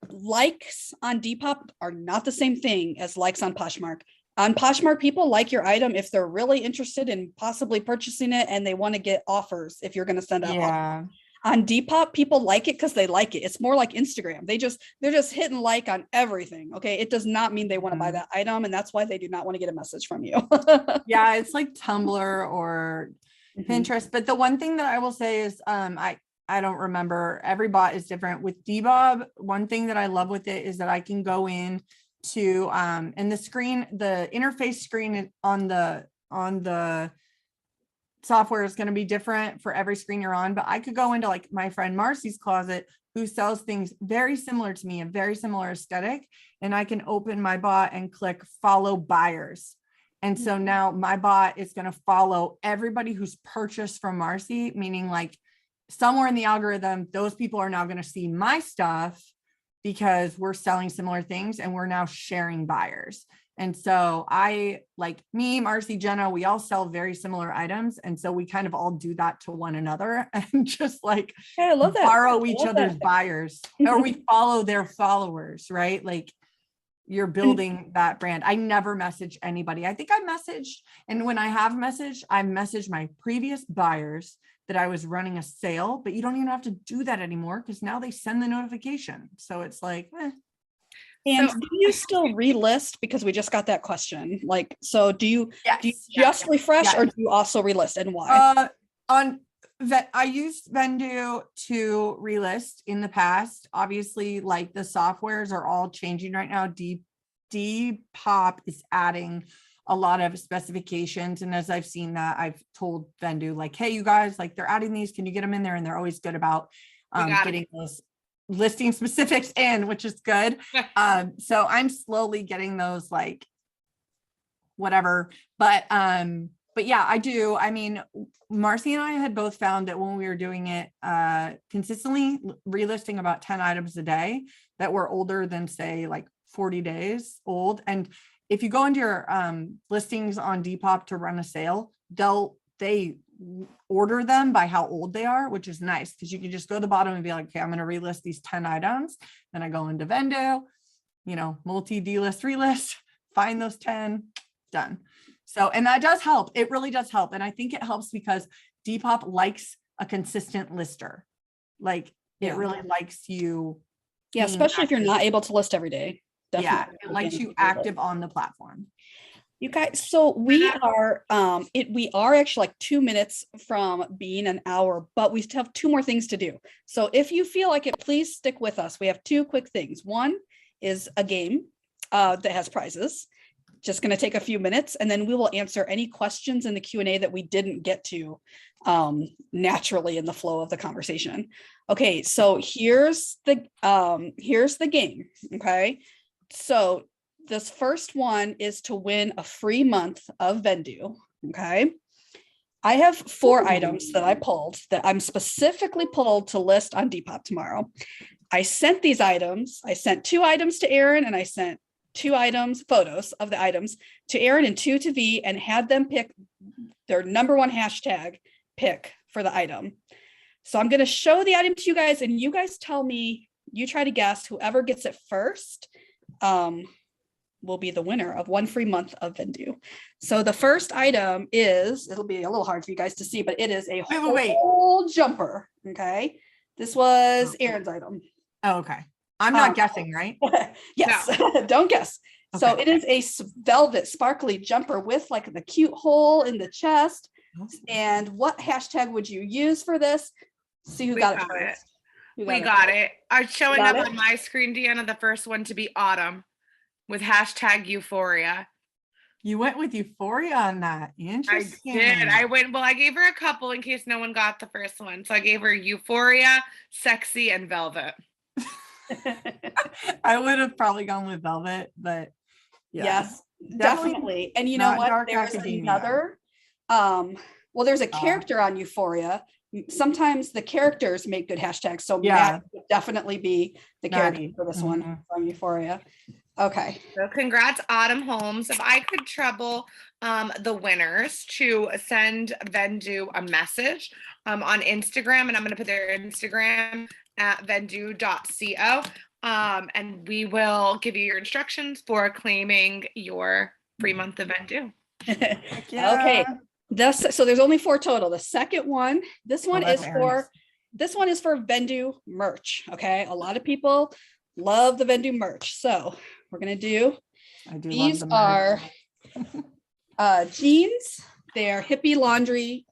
likes on Depop are not the same thing as likes on Poshmark. On Poshmark, people like your item if they're really interested in possibly purchasing it and they want to get offers if you're going to send out offers. On Depop, people like it because they like it. It's more like Instagram. They're just hitting like on everything. Okay. It does not mean they want to buy that item. And that's why they do not want to get a message from you. Yeah. It's like Tumblr or Pinterest. But the one thing that I will say is, I don't remember. Every bot is different. With Depop, one thing that I love with it is that I can go in to, and the interface screen on the software is going to be different for every screen you're on, but I could go into like my friend Marcy's closet, who sells things very similar to me, a very similar aesthetic. And I can open my bot and click follow buyers. And so now my bot is going to follow everybody who's purchased from Marcy, meaning like somewhere in the algorithm, those people are now going to see my stuff because we're selling similar things and we're now sharing buyers. And so me, Marcy, Jenna, we all sell very similar items. And so we kind of all do that to one another and just like I love that. Borrow each other's buyers, or we follow their followers, right? Like you're building that brand. I never message anybody. I think I messaged, and when I have messaged, I messaged my previous buyers that I was running a sale, but you don't even have to do that anymore because now they send the notification. So it's like, And do you still relist? Because we just got that question. Like, so do you just refresh or do you also relist, and why? I used Vendoo to relist in the past. Obviously, like the softwares are all changing right now. Depop is adding a lot of specifications. And as I've seen that, I've told Vendoo like, hey, you guys, like they're adding these, can you get them in there? And they're always good about getting those listing specifics in, which is good. So I'm slowly getting those, like whatever, but yeah, I do. I mean, Marcy and I had both found that when we were doing it consistently, relisting about 10 items a day that were older than say like 40 days old. And if you go into your listings on Depop to run a sale, they order them by how old they are, which is nice because you can just go to the bottom and be like, okay, I'm going to relist these 10 items. Then I go into Vendoo, multi-delist, relist, find those 10, done. So, and that does help. It really does help. And I think it helps because Depop likes a consistent lister. Like it really likes you. Yeah, especially if you're not able to list every day. Definitely. Yeah, it likes you active on the platform. You guys, so we are actually like 2 minutes from being an hour, but we still have 2 more things to do. So if you feel like it, please stick with us. We have 2 quick things. One is a game that has prizes. Just going to take a few minutes, and then we will answer any questions in the Q&A that we didn't get to naturally in the flow of the conversation. Okay, so here's the game. Okay, so this first one is to win a free month of Vendoo. Okay. I have 4 items that I pulled that I'm specifically pulled to list on Depop tomorrow. I sent these items. I sent 2 items to Aaron and I sent 2 items, photos of the items to Aaron and 2 to V, and had them pick their number 1 hashtag pick for the item. So I'm going to show the item to you guys and you guys tell me, you try to guess whoever gets it first will be the winner of 1 free month of Vendoo. So the first item is, it'll be a little hard for you guys to see, but it is a whole jumper. Okay. This was Aaron's item. Oh, okay. I'm not guessing, right? Yes. No. Don't guess. Okay. So it is a velvet sparkly jumper with like the cute hole in the chest. And what hashtag would you use for this? See who got it first. We got it. I'm showing up on my screen, Deanna, the first one to be autumn with hashtag euphoria. You went with euphoria on that. Interesting. I did. I gave her a couple in case no one got the first one. So I gave her euphoria, sexy, and velvet. I would have probably gone with velvet, but yeah. Yes, definitely. And you know what? There's another, well, there's a character on Euphoria. Sometimes the characters make good hashtags. So Matt would definitely be the character for this one from Euphoria. Okay. So congrats, Autumn Holmes. If I could trouble the winners to send Vendoo a message on Instagram, and I'm going to put their Instagram at vendoo.co, and we will give you your instructions for claiming your free month of Vendoo. Okay. So there's only 4 total. The second one, this one is for Vendoo merch. Okay. A lot of people love the Vendoo merch. So we're going to do, these are jeans. They are hippie laundry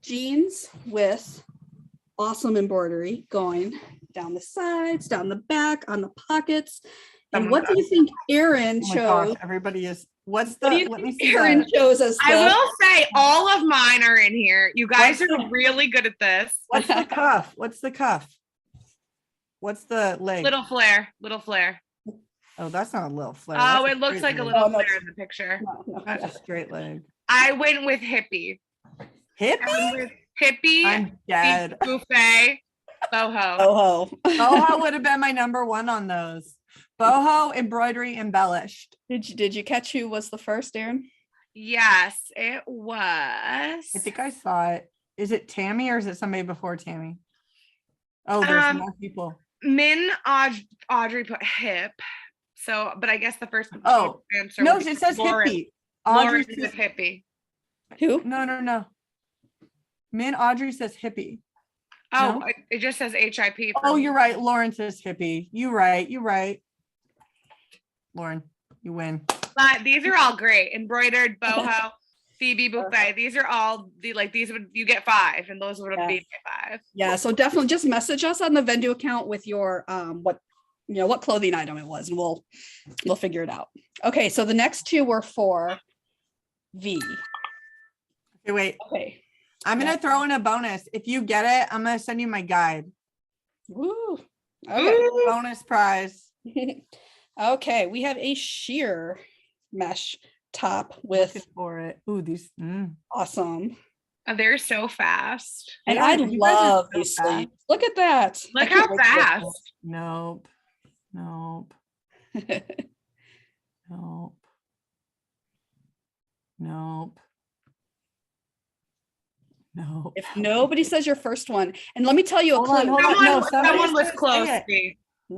jeans with awesome embroidery going down the sides, down the back, on the pockets. And what do you think Aaron chose? Everybody is. Let me see. Aaron chose us. I will say all of mine are in here. You guys are really good at this. What's the cuff? What's the cuff? What's the leg? Little flare. Oh, that's not a little flare. Oh, it looks like a little flare in the picture. That's a straight leg. I went with hippie. Hippie. I'm dead. Buffet. Boho. Boho would have been my number 1 on those. Boho embroidery embellished. Did you catch who was the first, Aaron? Yes, it was. I think I saw it. Is it Tammy or is it somebody before Tammy? Oh, there's more people. Min Audrey put hip. So, but I guess the first answer. No, it says Lauren. hippie. Audrey says hippie. Who? No. Min Audrey says hippie. Oh, no? It just says HIP. Oh, you're right. Lauren says hippie. You're right. Lauren, you win. But these are all great. Embroidered, boho, Phoebe buffet. These are all you get 5, and those would be 5. Yeah, so definitely just message us on the Vendoo account with your what clothing item it was, and we'll figure it out. Okay, so the next 2 were for V. Okay, wait. Okay. I'm gonna throw in a bonus. If you get it, I'm gonna send you my guide. Woo. Okay. Bonus prize. Okay, we have a sheer mesh top with Looking for it. Ooh, these awesome. They're so fast. And I love these sleeves. Look at that. Look how fast. Nope. If nobody says your first one, and let me tell you a clue. Someone was close.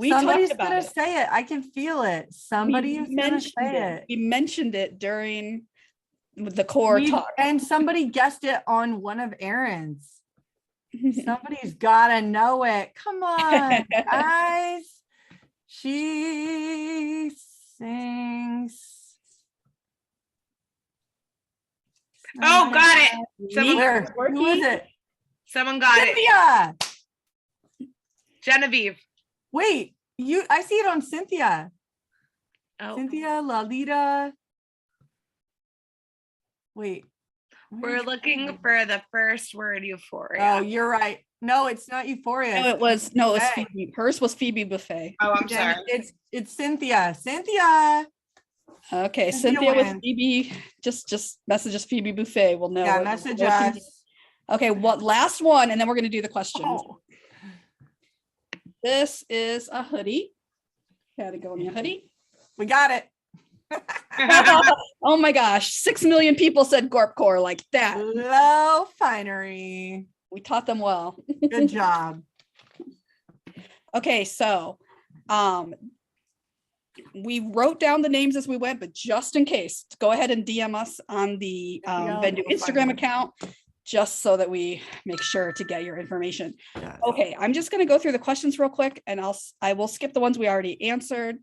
Somebody's gonna say it. I can feel it. Somebody is gonna say it. We mentioned it during the core talk, and somebody guessed it on one of Aaron's. Somebody's gotta know it. Come on, guys. She sings. Oh, got it. Who is it? Someone got Cynthia. it. Genevieve. Wait, I see it on Cynthia. Oh. Cynthia, Lalita. Wait. We're looking for the first word, euphoria. Oh, you're right. No, it's not euphoria. No, it was Phoebe. Hers was Phoebe Buffet. Oh, I'm sorry. It's Cynthia. Cynthia. Okay, Cynthia Cynthia with wins. Phoebe, just messages Phoebe Buffet. We'll know. Yeah, what- message what can- us. Okay, what last one, and then we're gonna do the questions. Oh, This is a hoodie. Gotta go in the hoodie. we got it. Oh my gosh, 6 million people said Gorpcore like that. Low finery. We taught them well. Good job. Okay, so we wrote down the names as we went, but just in case, go ahead and DM us on the Vendoo we'll Instagram find it. account, just so that we make sure to get your information. Yes. Okay, I'm just gonna go through the questions real quick, and I will skip the ones we already answered.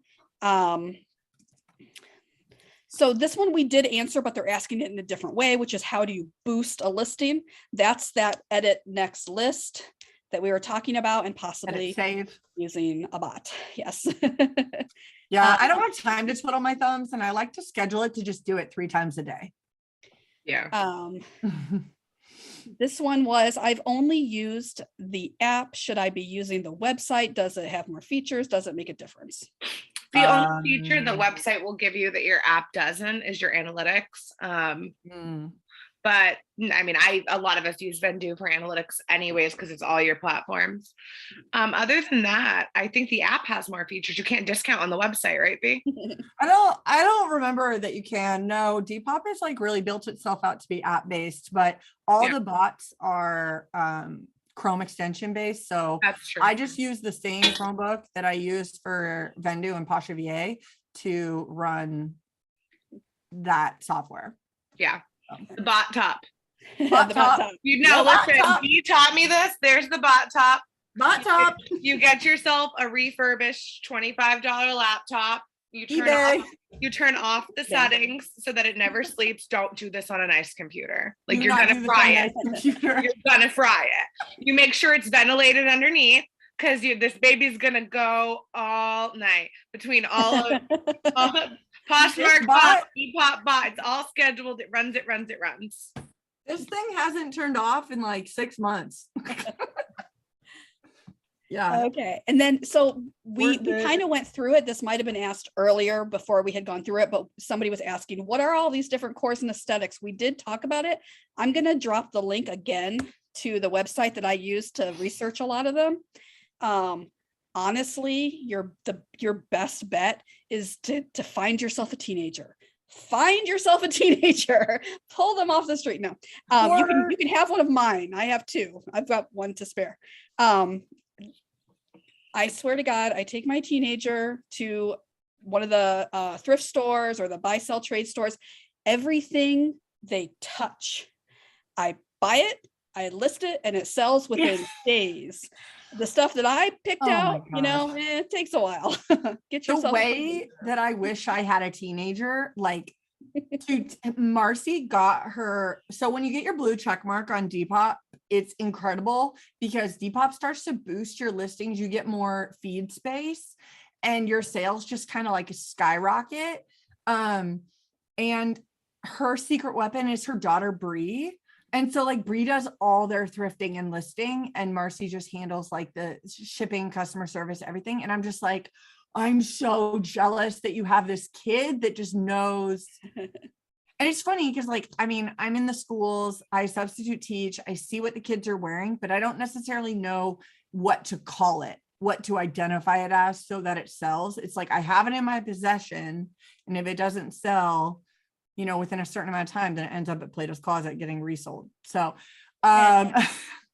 So this one we did answer, but they're asking it in a different way, which is how do you boost a listing? That's that edit next list that we were talking about, and possibly Edit save. using a bot. Yes. Yeah, I don't have time to twiddle my thumbs, and I like to schedule it to just do it 3 times a day. Yeah. This one was, I've only used the app. Should I be using the website? Does it have more features? Does it make a difference? The only feature the website will give you that your app doesn't is your analytics. But I mean, a lot of us use Vendoo for analytics anyways, because it's all your platforms. Other than that, I think the app has more features. You can't discount on the website, right, B? I don't remember that you can. No, Depop has like really built itself out to be app based, but all the bots are Chrome extension based. So That's true. I just use the same Chromebook that I used for Vendoo and Pasha VA to run that software. Yeah. The bot top. Bot top. You know, Bot listen, top. you taught me this. There's the bot top. Bot top. You get yourself a refurbished $25 laptop. You turn off the settings so that it never sleeps. Don't do this on a nice computer. Like you're gonna fry it. You're gonna fry it. You make sure it's ventilated underneath, because this baby's gonna go all night between all of Poshmark bot, Depop bot. It's all scheduled. It runs. This thing hasn't turned off in like 6 months. Yeah. Okay. And then, so we kind of went through it. This might've been asked earlier before we had gone through it, but somebody was asking, what are all these different cores and aesthetics? We did talk about it. I'm going to drop the link again to the website that I used to research a lot of them. Honestly, your best bet is to find yourself a teenager. Find yourself a teenager, pull them off the street. No, you can have one of mine. I have 2. I've got one to spare. I swear to God, I take my teenager to one of the thrift stores or the buy, sell, trade stores. Everything they touch, I buy it, I list it, and it sells within days. The stuff that I picked out, it takes a while. Get yourself the way that I wish I had a teenager, like Marcy got her. So when you get your blue check mark on Depop, it's incredible because Depop starts to boost your listings. You get more feed space and your sales just kind of like skyrocket. And her secret weapon is her daughter, Bree. And so like Bree does all their thrifting and listing, and Marcy just handles like the shipping, customer service, everything. And I'm just like, I'm so jealous that you have this kid that just knows. And it's funny because like, I mean, I'm in the schools, I substitute teach, I see what the kids are wearing, but I don't necessarily know what to call it, what to identify it as so that it sells. It's like, I have it in my possession, and if it doesn't sell, within a certain amount of time, then it ends up at Plato's Closet getting resold. So,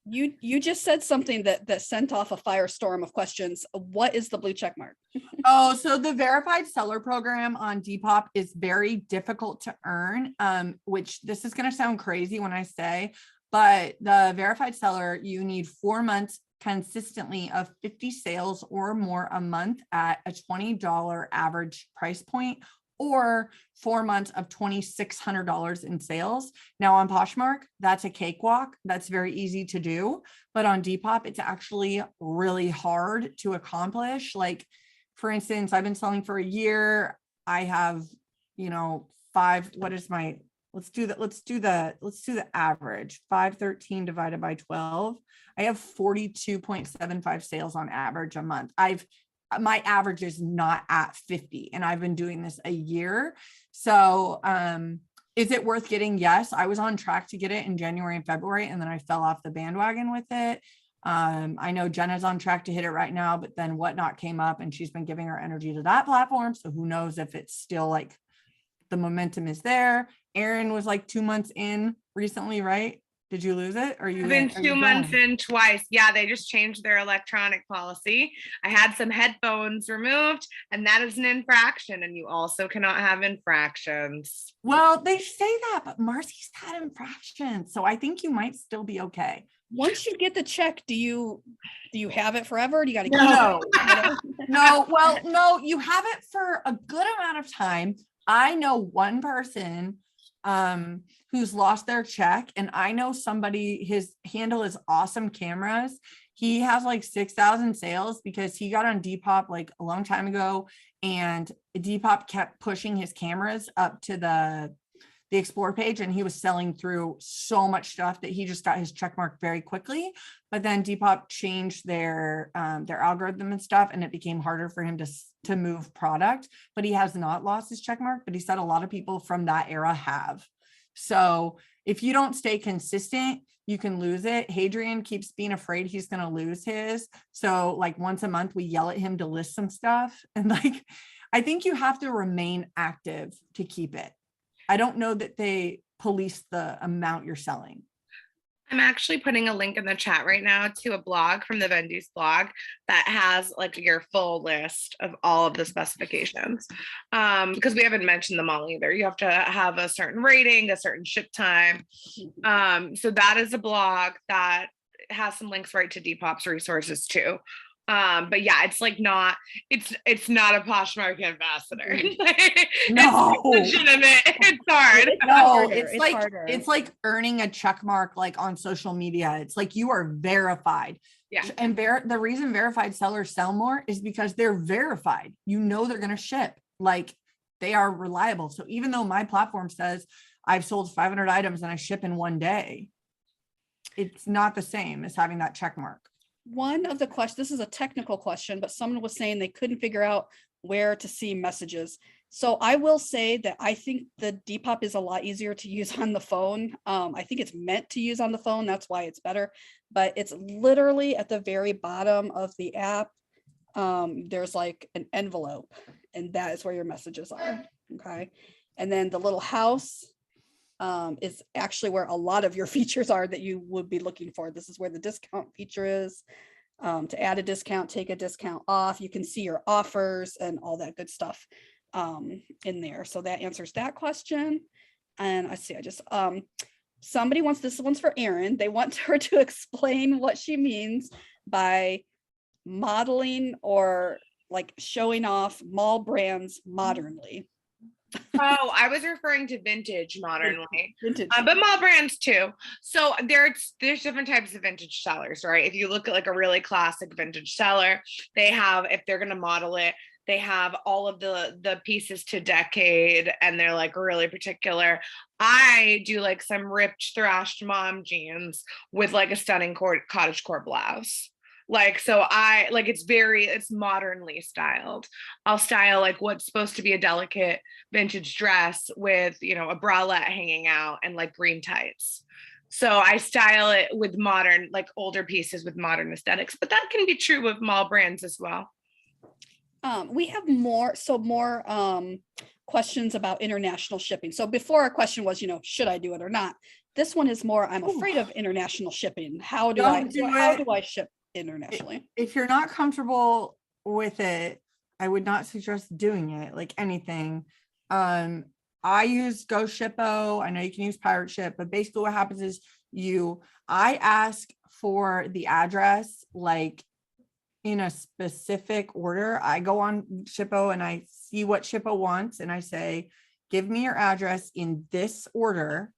you just said something that sent off a firestorm of questions. What is the blue check mark? So the verified seller program on Depop is very difficult to earn, which this is going to sound crazy when I say, but the verified seller, you need 4 months consistently of 50 sales or more a month at a $20 average price point, or 4 months of $2,600 in sales. Now on Poshmark, that's a cakewalk. That's very easy to do. But on Depop, it's actually really hard to accomplish. Like, for instance, I've been selling for a year. I have, 5, let's do the average. 513 divided by 12. I have 42.75 sales on average a month. my average is not at 50 and I've been doing this a year. So, is it worth getting? Yes, I was on track to get it in January and February, and then I fell off the bandwagon with it. I know Jenna's on track to hit it right now, but then Whatnot came up and she's been giving her energy to that platform. So who knows if it's still like the momentum is there. Erin was like 2 months in recently, right? Did you lose it? Or I've been 2 months in twice. Yeah, they just changed their electronic policy. I had some headphones removed, and that is an infraction. And you also cannot have infractions. Well, they say that, but Marcy's had infractions, so I think you might still be okay. Once you get the check, do you have it forever? Or do you got to No, no. Well, no, you have it for a good amount of time. I know one person who's lost their check, and I know somebody, his handle is Awesome Cameras. He has like 6,000 sales because he got on Depop like a long time ago, and Depop kept pushing his cameras up to the explore page, and he was selling through so much stuff that he just got his check mark very quickly. But then Depop changed their algorithm and stuff, and it became harder for him to move product. But he has not lost his check mark, but he said a lot of people from that era have. So if you don't stay consistent, you can lose it. Hadrian keeps being afraid he's going to lose his. So like once a month we yell at him to list some stuff, and like I think you have to remain active to keep it. I don't know that they police the amount you're selling. I'm actually putting a link in the chat right now to a blog from the Vendoo's blog that has like your full list of all of the specifications. Because we haven't mentioned them all either. You have to have a certain rating, a certain ship time. So that is a blog that has some links right to Depop's resources too. But yeah, it's like not, it's not a Poshmark ambassador. No, it's legitimate. It's hard. No, harder. it's like earning a check mark like on social media. It's like you are verified. Yeah. And the reason verified sellers sell more is because they're verified. You know they're going to ship. Like they are reliable. So even though my platform says I've sold 500 items and I ship in one day, it's not the same as having that check mark. One of the questions, this is a technical question, but someone was saying they couldn't figure out where to see messages. So I will say that I think the Depop is a lot easier to use on the phone. I think it's meant to use on the phone. That's why it's better. But it's literally at the very bottom of the app. There's like an envelope, and that is where your messages are. Okay. And then the little house is actually where a lot of your features are that you would be looking for. This is where the discount feature is. To add a discount, take a discount off. You can see your offers and all that good stuff in there. So that answers that question. And I see, somebody wants, this one's for Erin. They want her to explain what she means by modeling or like showing off mall brands modernly. Oh, I was referring to vintage modernly, Vintage. but mall brands too. So there's different types of vintage sellers, right? If you look at like a really classic vintage seller, they have, if they're going to model it, they have all of the pieces to decade, and they're like really particular. I do like some ripped thrashed mom jeans with like a stunning cottagecore blouse. Like, so I like, it's modernly styled. I'll style like what's supposed to be a delicate vintage dress with, you know, a bralette hanging out and like green tights. So I style it with modern, like older pieces with modern aesthetics, but that can be true of mall brands as well. We have more questions about international shipping. So before our question was, you know, should I do it or not? This one is more, I'm afraid of international shipping. How do I ship internationally? If you're not comfortable with it, I would not suggest doing it, like anything. I use Go Shippo. I know you can use Pirate Ship, but basically what happens is I ask for the address like in a specific order. I go on Shippo and I see what Shippo wants, and I say, give me your address in this order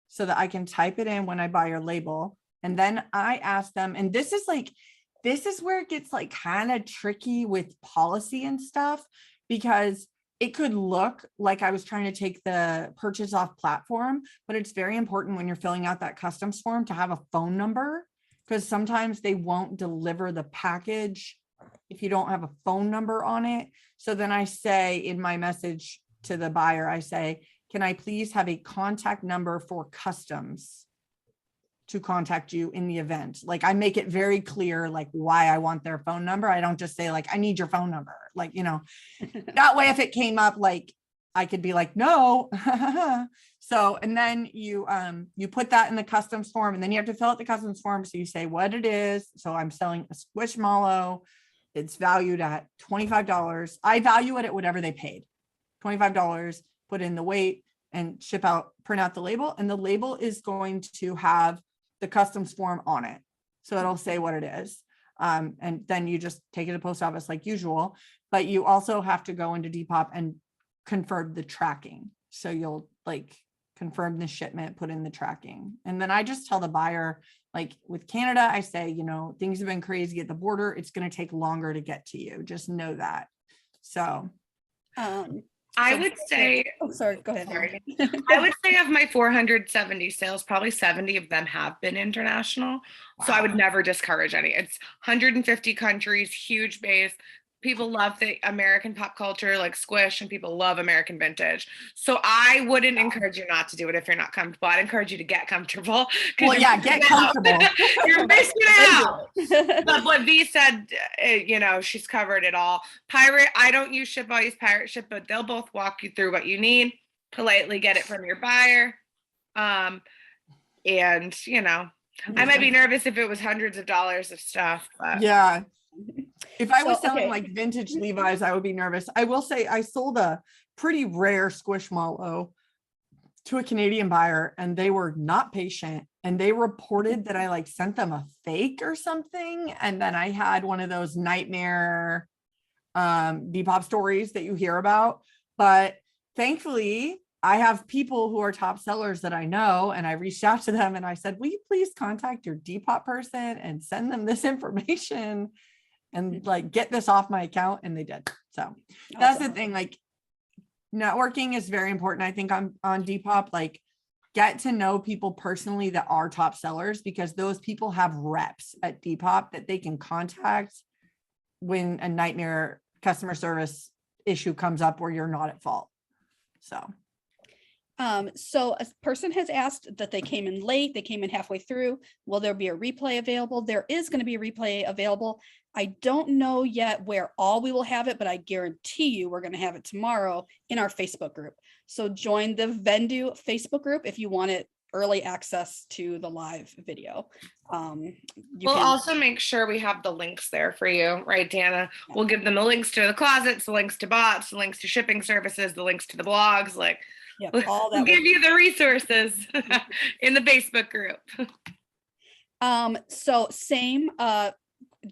so that I can type it in when I buy your label. And then I ask them, and this is where it gets like kind of tricky with policy and stuff, because it could look like I was trying to take the purchase off platform, but it's very important when you're filling out that customs form to have a phone number, because sometimes they won't deliver the package if you don't have a phone number on it. So then I say in my message to the buyer, I say, can I please have a contact number for customs to contact you in the event? Like I make it very clear, like why I want their phone number. I don't just say like, I need your phone number. Like, you know, that way, if it came up, like I could be like, no. So, and then you put that in the customs form, and then you have to fill out the customs form. So you say what it is. So I'm selling a squishmallow. It's valued at $25. I value it at whatever they paid. $25, put in the weight and ship out, print out the label. And the label is going to have the customs form on it. So it'll say what it is. And then you just take it to the post office like usual, but you also have to go into Depop and confirm the tracking. So you'll like confirm the shipment, put in the tracking. And then I just tell the buyer, like with Canada, I say, you know, things have been crazy at the border. It's going to take longer to get to you. Just know that. So, I would say, oh, sorry, go ahead. sorry. I would say of my 470 sales, probably 70 of them have been international. So I would never discourage any. It's 150 countries, huge base. People love the American pop culture, like Squish, and people love American vintage. So I wouldn't encourage you not to do it if you're not comfortable. I'd encourage you to get comfortable. well, yeah, get comfortable. You're missing out. But what V said, you know, she's covered it all. Pirate, I don't use Ship, I use Pirate Ship, but they'll both walk you through what you need. Politely get it from your buyer. And, you know, I might be nervous if it was hundreds of dollars of stuff. But. Yeah. If I was So, selling okay. like vintage Levi's, I would be nervous. I will say I sold a pretty rare squishmallow to a Canadian buyer, and they were not patient, and they reported that I like sent them a fake or something. And then I had one of those nightmare Depop stories that you hear about. But thankfully, I have people who are top sellers that I know, and I reached out to them and I said, will you please contact your Depop person and send them this information and like get this off my account? And they did. So that's the thing. Like networking is very important. I think on Depop, like get to know people personally that are top sellers, because those people have reps at Depop that they can contact when a nightmare customer service issue comes up where you're not at fault. So a person has asked that they came in late, they came in halfway through. Will there be a replay available? There is going to be a replay available. I don't know yet where all we will have it, but I guarantee you we're going to have it tomorrow in our Facebook group. So join the Vendoo Facebook group if you wanted early access to the live video. We'll also make sure we have the links there for you, right, Dana? We'll give them the links to the closets, the links to bots, the links to shipping services, the links to the blogs, like all that we'll give you the resources in the Facebook group. So same,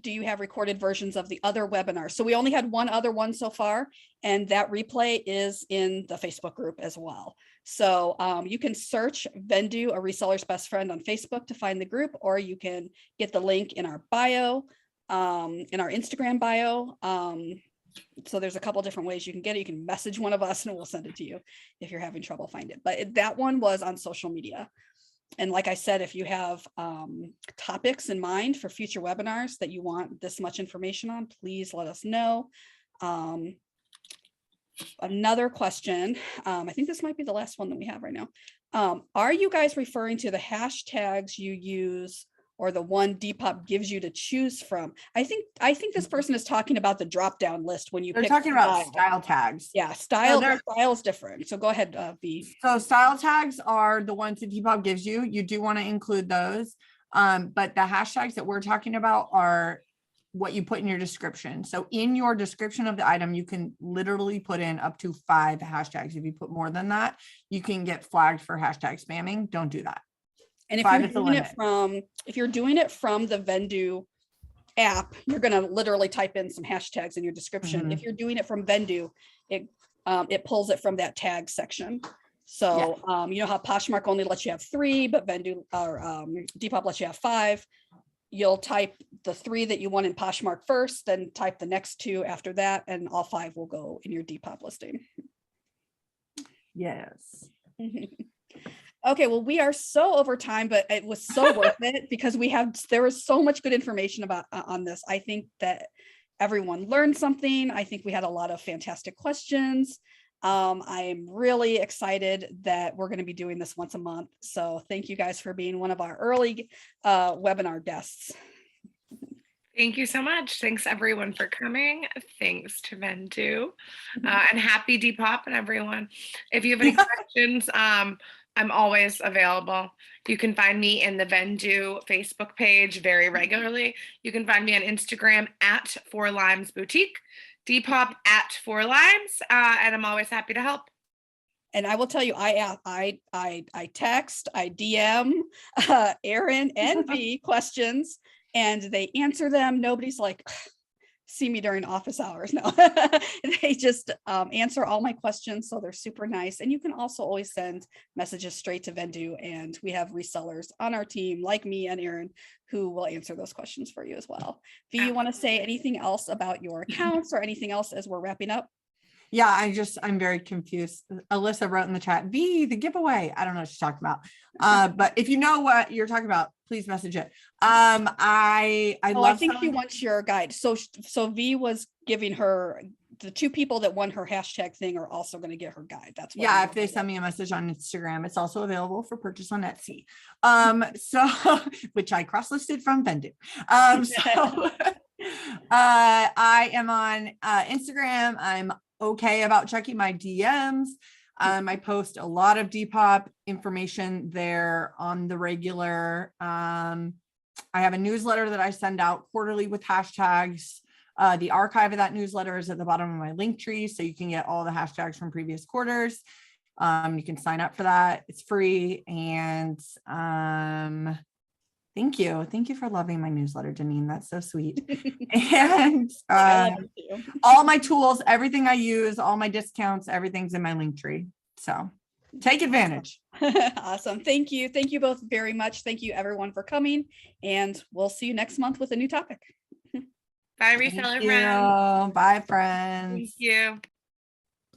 do you have recorded versions of the other webinars? So we only had one other one so far, and that replay is in the Facebook group as well. So you can search Vendoo, a reseller's best friend on Facebook to find the group, or you can get the link in our bio, in our Instagram bio. So there's a couple different ways you can get it. You can message one of us and we'll send it to you if you're having trouble find it. But that one was on social media. And like I said, if you have topics in mind for future webinars that you want this much information on, please let us know. Another question, I think this might be the last one that we have right now. Are you guys referring to the hashtags you use or the one Depop gives you to choose from? I think this person is talking about the drop-down list when you They're pick talking about style tags. Yeah, style is different. So go ahead, V. So style tags are the ones that Depop gives you. You do want to include those. But the hashtags that we're talking about are what you put in your description. So in your description of the item, you can literally put in up to 5 hashtags. If you put more than that, you can get flagged for hashtag spamming. Don't do that. And if you're doing it from the Vendoo app, you're going to literally type in some hashtags in your description. Mm-hmm. If you're doing it from Vendoo, it pulls it from that tag section. So you know how Poshmark only lets you have 3, but Vendoo or Depop lets you have 5. You'll type the 3 that you want in Poshmark first, then type the next 2 after that, and all 5 will go in your Depop listing. Yes. Okay, well, we are so over time, but it was so worth it because there was so much good information about on this. I think that everyone learned something. I think we had a lot of fantastic questions. I am really excited that we're going to be doing this once a month. So thank you guys for being one of our early webinar guests. Thank you so much. Thanks everyone for coming. Thanks to Vendoo, and happy Depop and everyone. If you have any questions, I'm always available. You can find me in the Vendoo Facebook page very regularly. You can find me on Instagram at 4 Limes Boutique, Depop at 4 Limes, and I'm always happy to help. And I will tell you, I text, I DM Erin and V questions, and they answer them. Nobody's like, see me during office hours. No, they just answer all my questions. So they're super nice. And you can also always send messages straight to Vendoo. And we have resellers on our team like me and Erin who will answer those questions for you as well. V, you want to say anything else about your accounts or anything else as we're wrapping up? Yeah, I'm very confused. Alyssa wrote in the chat, V, the giveaway. I don't know what she's talking about. But if you know what you're talking about, please message it. I think she wants your guide. So V was giving her, the 2 people that won her hashtag thing are also going to get her guide. That's what if they send me a message on Instagram, it's also available for purchase on Etsy. Which I cross-listed from Vendoo. I am on Instagram. I'm okay about checking my DMs. I post a lot of Depop information there on the regular. I have a newsletter that I send out quarterly with hashtags. The archive of that newsletter is at the bottom of my link tree, so you can get all the hashtags from previous quarters. You can sign up for that. It's free. And thank you for loving my newsletter, Janine. That's so sweet. And all my tools, everything I use, all my discounts, everything's in my link tree. So take advantage. Awesome. Thank you. Thank you both very much. Thank you everyone for coming, and we'll see you next month with a new topic. Bye, reseller friends. Bye, friends. Thank you.